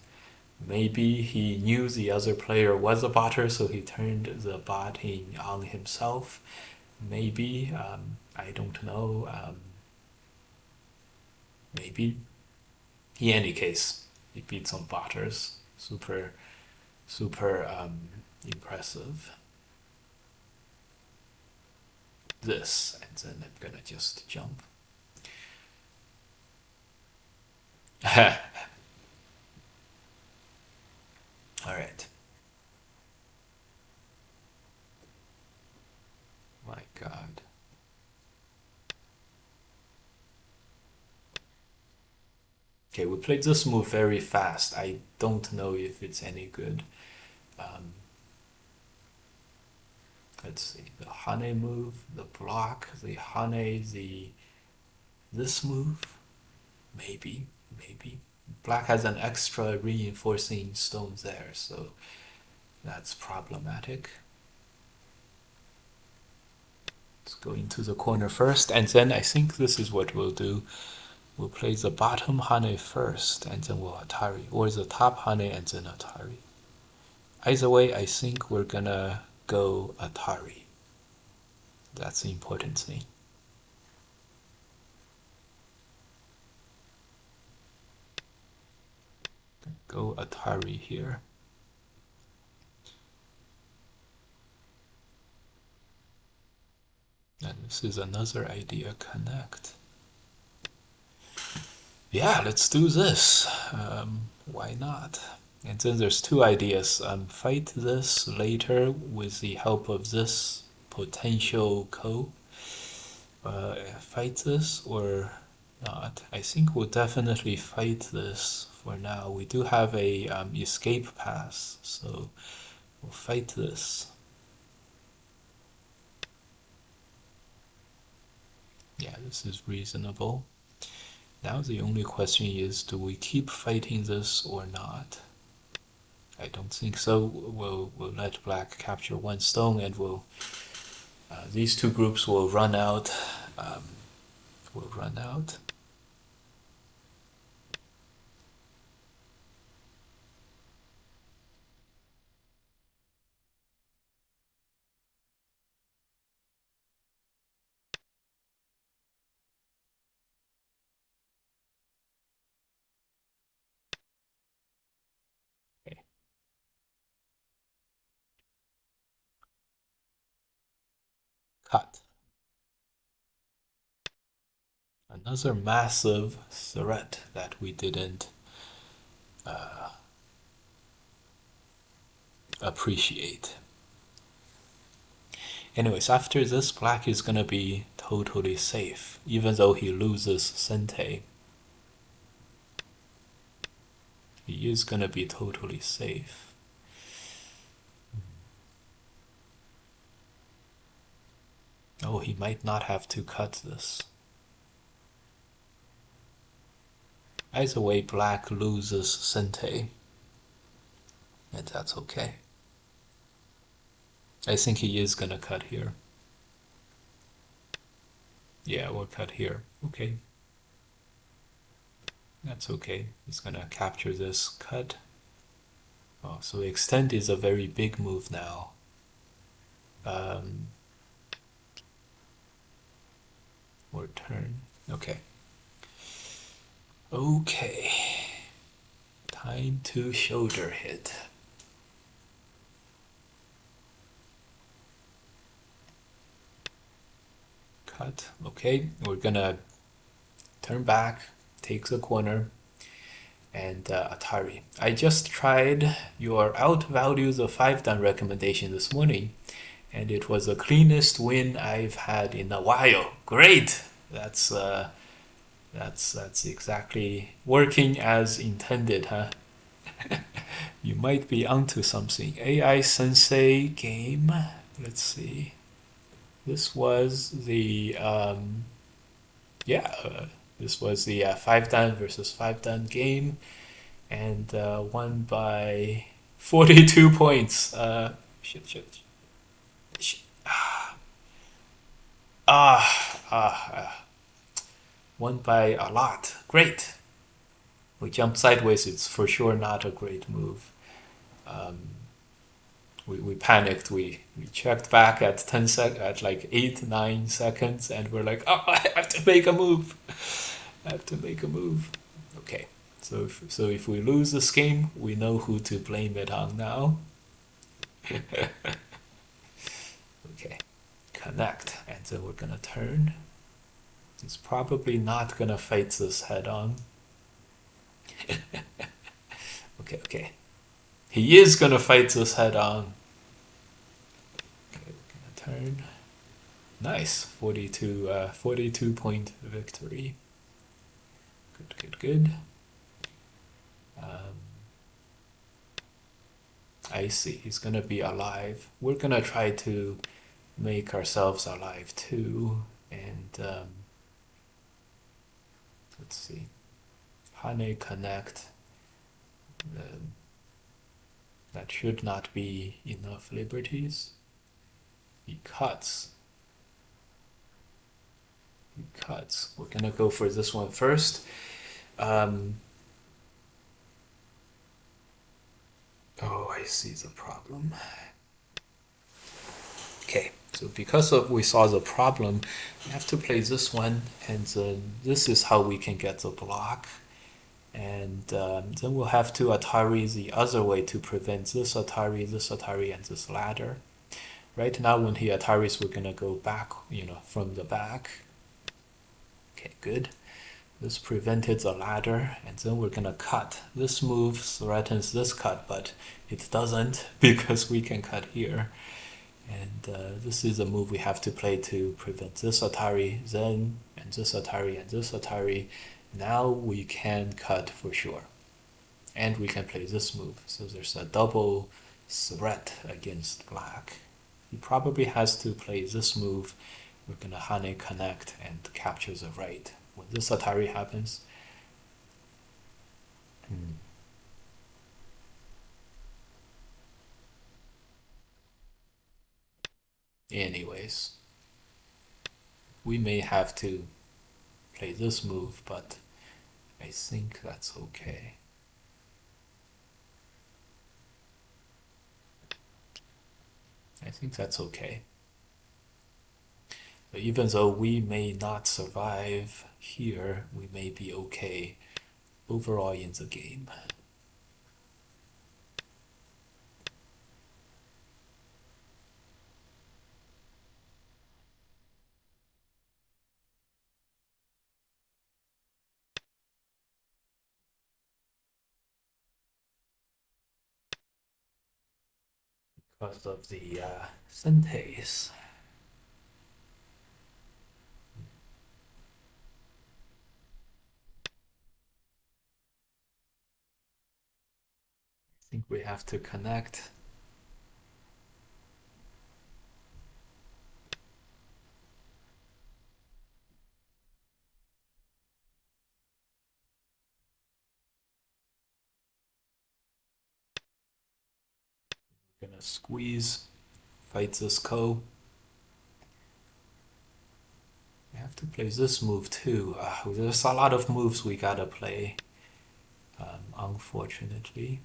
Maybe he knew the other player was a botter, so he turned the botting on himself. Maybe, I don't know. Maybe. In any case, he beat some botters. Super impressive. This, and then I'm gonna just jump. All right. My God. Okay, we played this move very fast. I don't know if it's any good. Let's see, the Hane move, the block, the Hane, this move, maybe. Black has an extra reinforcing stone there, so that's problematic. Let's go into the corner first, and then I think this is what we'll do. We'll play the bottom Hane first, and then we'll Atari, or the top Hane and then Atari. Either way, I think we're gonna go Atari. That's the important thing. Go Atari here. And this is another idea, connect. Yeah, let's do this. Why not? And then there's two ideas. Fight this later with the help of this potential co. Fight this or not. I think we'll definitely fight this for now. We do have a escape pass, so we'll fight this. Yeah, this is reasonable. Now the only question is, do we keep fighting this or not? I don't think so. We'll let black capture one stone, and these two groups will run out. Will run out. Okay. Cut. Another massive threat that we didn't appreciate. Anyways, after this, black is gonna be totally safe, even though he loses Sente. He is gonna be totally safe. Oh, he might not have to cut this. Either way, black loses Sente, and that's okay. I think he is gonna cut here. Yeah, we'll cut here. Okay. That's okay. He's gonna capture this cut. Oh, so extend is a very big move now. Or turn. Okay. Okay. Time to shoulder hit. Cut. Okay, we're gonna turn back, take the corner, and Atari. I just tried your outvalue the 5-dan recommendation this morning, and it was the cleanest win I've had in a while. Great! That's exactly working as intended, huh? You might be onto something. AI Sensei game. Let's see. This was the this was the 5-dan versus 5-dan game, and won by 42 points. Shit. Won by a lot. Great. We jumped sideways. It's for sure not a great move. We panicked. We checked back at at like 8-9 seconds, and we're like, oh, I have to make a move. I have to make a move. Okay. So if we lose this game, we know who to blame it on now. Okay. Connect, and then we're gonna turn. He's probably not gonna fight this head on. Okay. He is gonna fight this head on. Okay, we're gonna turn. Nice, 42 point victory. Good. I see, he's gonna be alive. We're gonna try to make ourselves alive too, and let's see. Hane connect. That should not be enough liberties. He cuts. We're gonna go for this one first. Oh, I I see the problem. Okay, so because of we saw the problem, we have to play this one, and this is how we can get the block. And then we'll have to Atari the other way to prevent this Atari, and this ladder. Right now, when he Ataris, we're gonna go back, from the back. Okay, good. This prevented the ladder, and then we're gonna cut. This move threatens this cut, but it doesn't because we can cut here. And this is a move we have to play to prevent this Atari, then, and this Atari, and this Atari. Now we can cut for sure. And we can play this move. So there's a double threat against black. He probably has to play this move. We're gonna Hane connect and capture the right. When this Atari happens, anyways, we may have to play this move, but I think that's okay. I think that's okay. But even though we may not survive here, we may be okay overall in the game. Because of the synthase. I think we have to connect. We're gonna squeeze, fight this ko. We have to play this move too. There's a lot of moves we gotta play, unfortunately.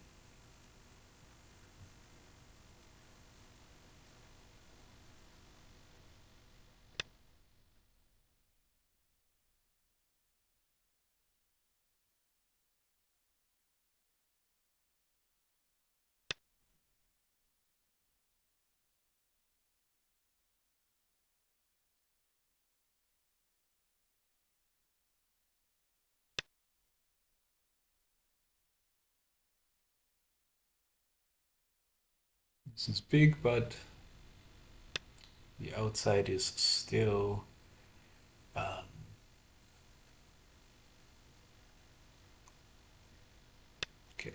This is big, but the outside is still okay.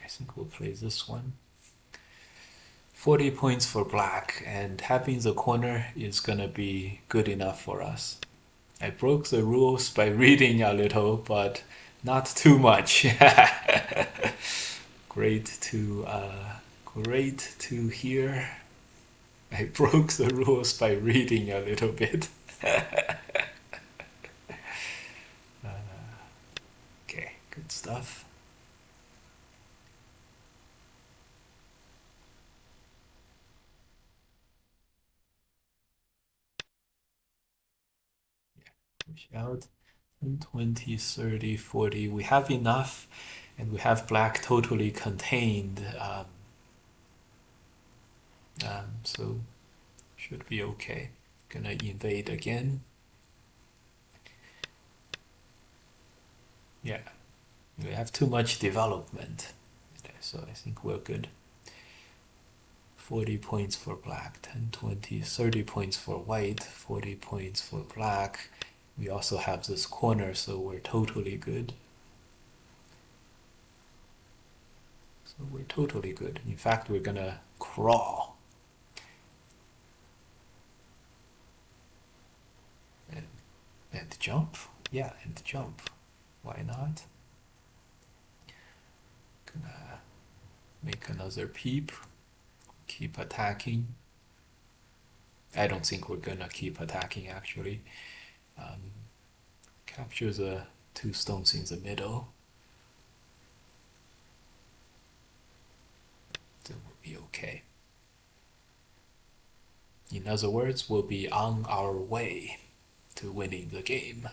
I think we'll play this one. 40 points for black, and having the corner is gonna be good enough for us. I broke the rules by reading a little, but not too much. Great to hear. I broke the rules by reading a little bit. Okay, good stuff. Push out 10, 20, 30, 40. We have enough, and we have black totally contained. So should be okay. Gonna invade again. Yeah, we have too much development, so I think we're good. 40 points for black, 10, 20, 30 points for white, 40 points for black. We also have this corner, so we're totally good. So we're totally good. In fact, we're gonna crawl. And jump? Yeah, and jump. Why not? Gonna make another peep. Keep attacking. I don't think we're gonna keep attacking actually. Capture the two stones in the middle. Then we're be okay. In other words, we'll be on our way to winning the game.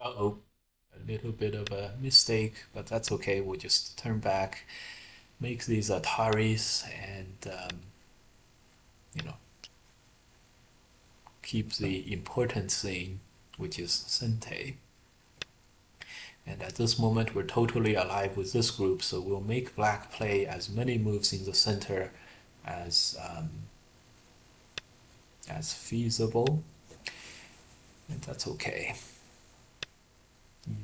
Uh-oh, a little bit of a mistake, but that's okay. We'll just turn back, make these Ataris, and you know, keep the important thing, which is Sente. And at this moment, we're totally alive with this group, so we'll make black play as many moves in the center as feasible, and that's okay.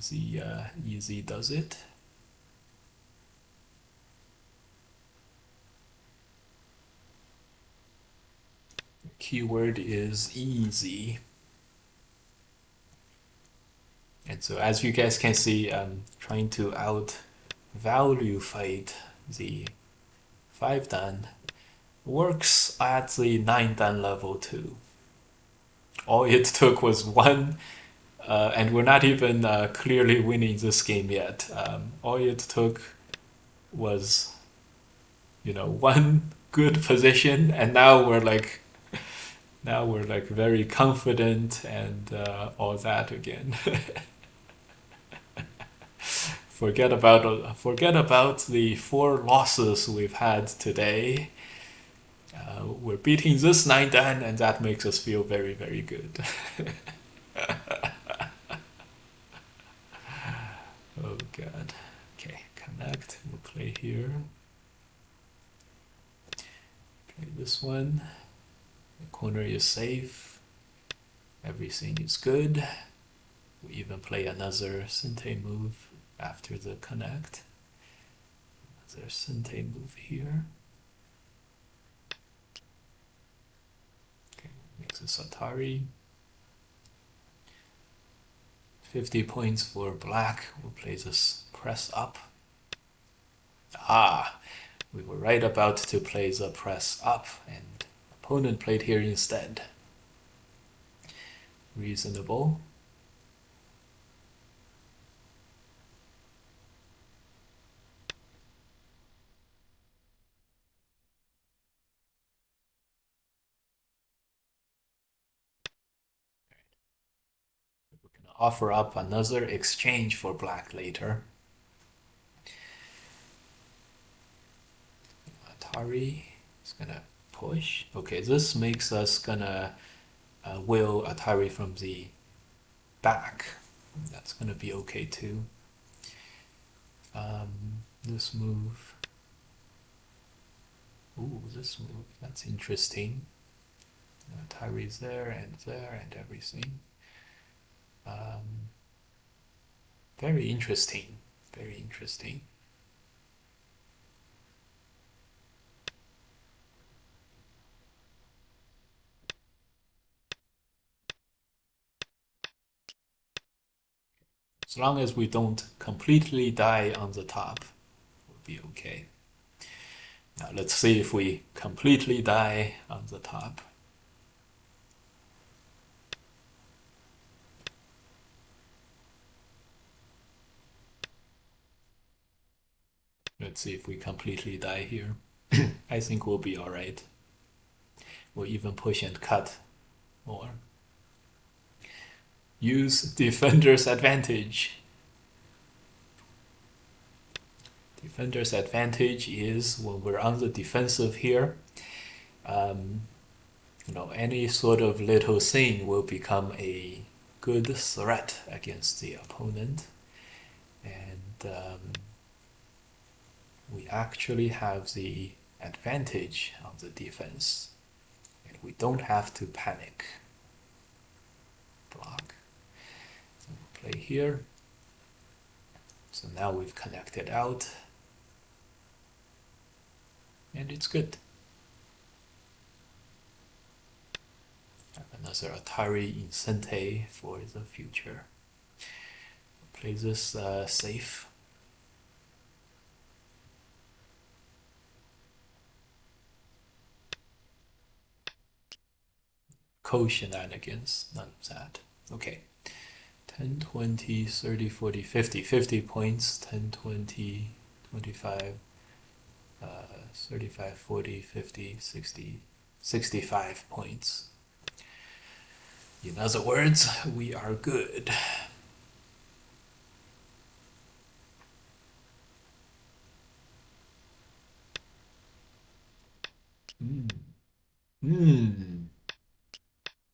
Easy does it. The keyword is easy. And so as you guys can see, I'm trying to out value fight the 5 dan. Works at the 9 dan level too. All it took was one, and we're not even clearly winning this game yet. All it took was, one good position, and now we're like very confident and all that again. Forget about the 4 losses we've had today. We're beating this 9 dan, and that makes us feel very, very good. Oh god. Okay, connect. We'll play here. Play this one. The corner is safe. Everything is good. We even play another Sente move after the connect. Another Sente move here. Okay, makes a Atari. 50 points for black. We'll play this press up. Ah, we were right about to play the press up, and opponent played here instead. Reasonable. We're going to offer up another exchange for black later. Atari is going to push. Okay, this makes us gonna will Atari from the back. That's going to be okay too. This move. Ooh, this move. That's interesting. Atari's there and everything. Very interesting. Very interesting. As long as we don't completely die on the top, we'll be okay. Now let's see if we completely die on the top. Let's see if we completely die here. I think we'll be alright. We'll even push and cut more. Use defender's advantage. Defender's advantage is when we're on the defensive here, any sort of little thing will become a good threat against the opponent. And we actually have the advantage on the defense. And we don't have to panic. Block. So we'll play here. So now we've connected out. And it's good. Have another Atari in Sente for the future. We'll play this safe. Co-shenanigans, none of that. Okay. 10, 20, 30, 40, 50. 50 points. 10, 20, 25, 35, 40, 50, 60, 65 points. In other words, we are good. Hmm.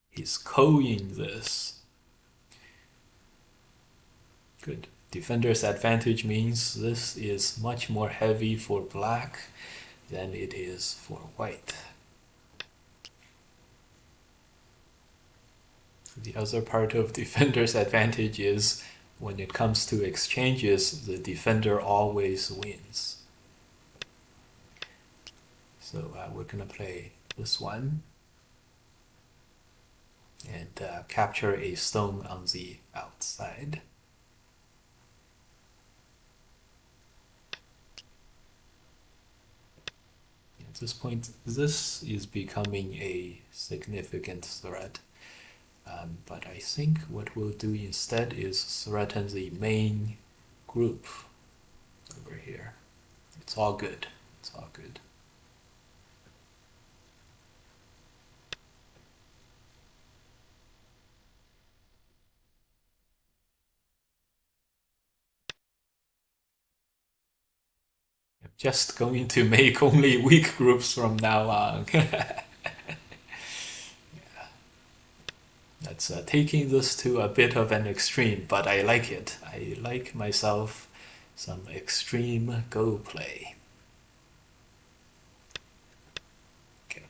He's coing this. Good. Defender's advantage means this is much more heavy for black than it is for white. The other part of defender's advantage is when it comes to exchanges, the defender always wins. So we're going to play this one and capture a stone on the outside. At this point, this is becoming a significant threat. But I think what we'll do instead is threaten the main group over here. It's all good. It's all good. I'm just going to make only weak groups from now on. That's taking this to a bit of an extreme, but I like it. I like myself some extreme go play. Okay.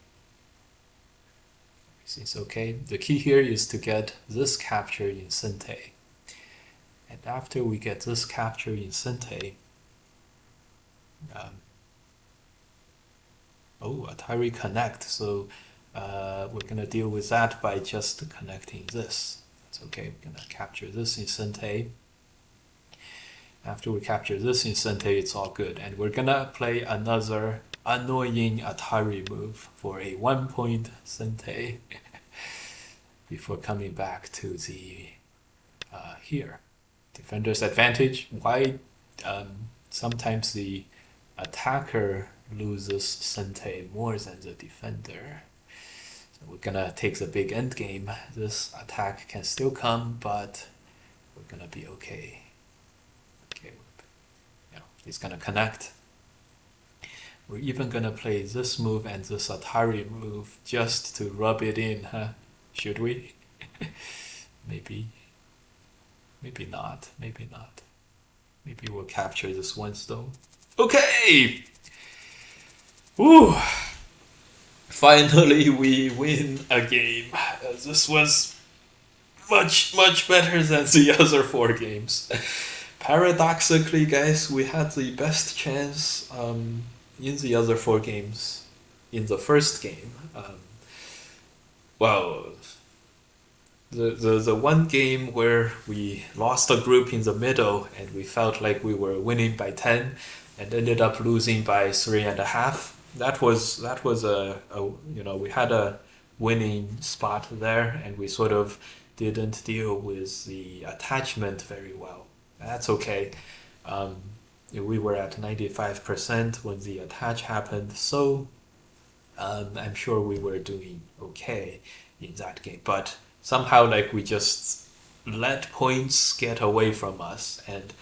Everything's okay. The key here is to get this capture in Sente. And after we get this capture in Sente, Atari Connect. So we're going to deal with that by just connecting this. That's okay. We're going to capture this in Sente. After we capture this in Sente, it's all good. And we're going to play another annoying Atari move for a 1-point Sente before coming back to the here. Defender's advantage. Why sometimes the attacker loses Sente more than the defender. So we're gonna take the big end game. This attack can still come, but we're gonna be okay. Okay, it's gonna connect. We're even gonna play this move and this Atari move just to rub it in, huh? Should we? Maybe. Maybe not. Maybe not. Maybe we'll capture this one stone. Okay! Woo! Finally, we win a game. This was much, much better than the other 4 games. Paradoxically, guys, we had the best chance in the other 4 games in the first game. Well, the one game where we lost a group in the middle and we felt like we were winning by 10 and ended up losing by 3.5. That was a we had a winning spot there and we sort of didn't deal with the attachment very well. That's okay. We were at 95% when the attach happened, so I'm sure we were doing okay in that game. But somehow, like, we just let points get away from us, and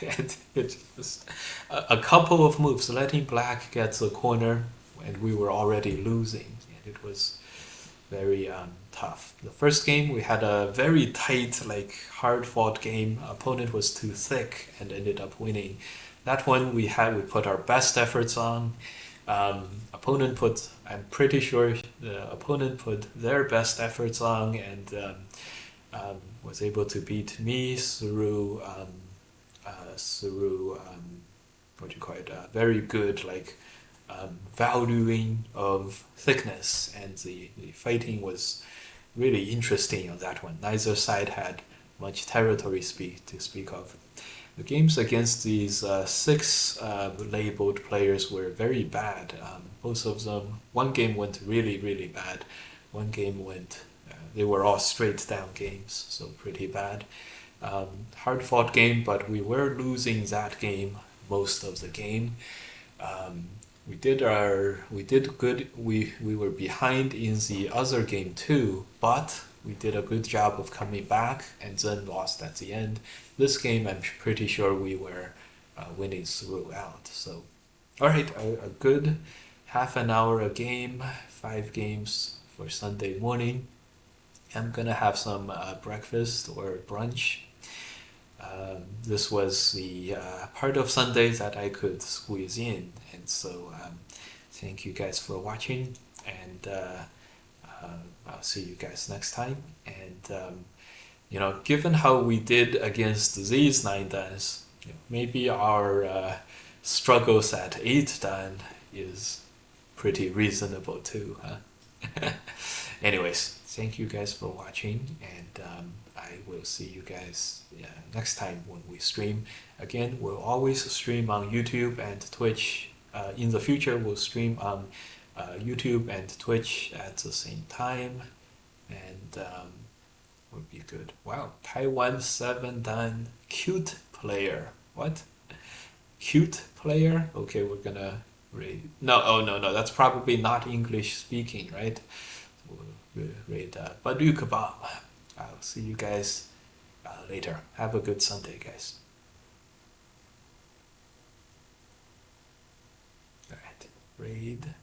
and it just a couple of moves, letting black get the corner, and we were already losing, and it was very tough. The first game we had a very tight, like, hard-fought game. Opponent was too thick and ended up winning. That one we put our best efforts on. I'm pretty sure the opponent put their best efforts on and was able to beat me through what do you call it? Very good, like, valuing of thickness, and the fighting was really interesting on that one. Neither side had much territory to speak of. The games against these six labeled players were very bad. Both of them, one game went really, really bad. One game went, they were all straight down games, so pretty bad. Hard fought game, but we were losing that game most of the game. We did good. We were behind in the other game too, but we did a good job of coming back and then lost at the end. This game, I'm pretty sure we were winning throughout. So, all right, a good half an hour a game, 5 games for Sunday morning. I'm gonna have some breakfast or brunch. This was the part of Sunday that I could squeeze in, and so thank you guys for watching, and I'll see you guys next time. And given how we did against these 9 dans, maybe our struggles at 8 dan is pretty reasonable too, huh? Anyways, thank you guys for watching, and I will see you guys next time when we stream. Again, we'll always stream on YouTube and Twitch. In the future, we'll stream on YouTube and Twitch at the same time, and would be good. Wow, Taiwan 7 dan cute player. What? Cute player? Okay, we're gonna read. No, oh no, that's probably not English speaking, right? We'll read Baduk. I'll see you guys later. Have a good Sunday, guys. All right, raid.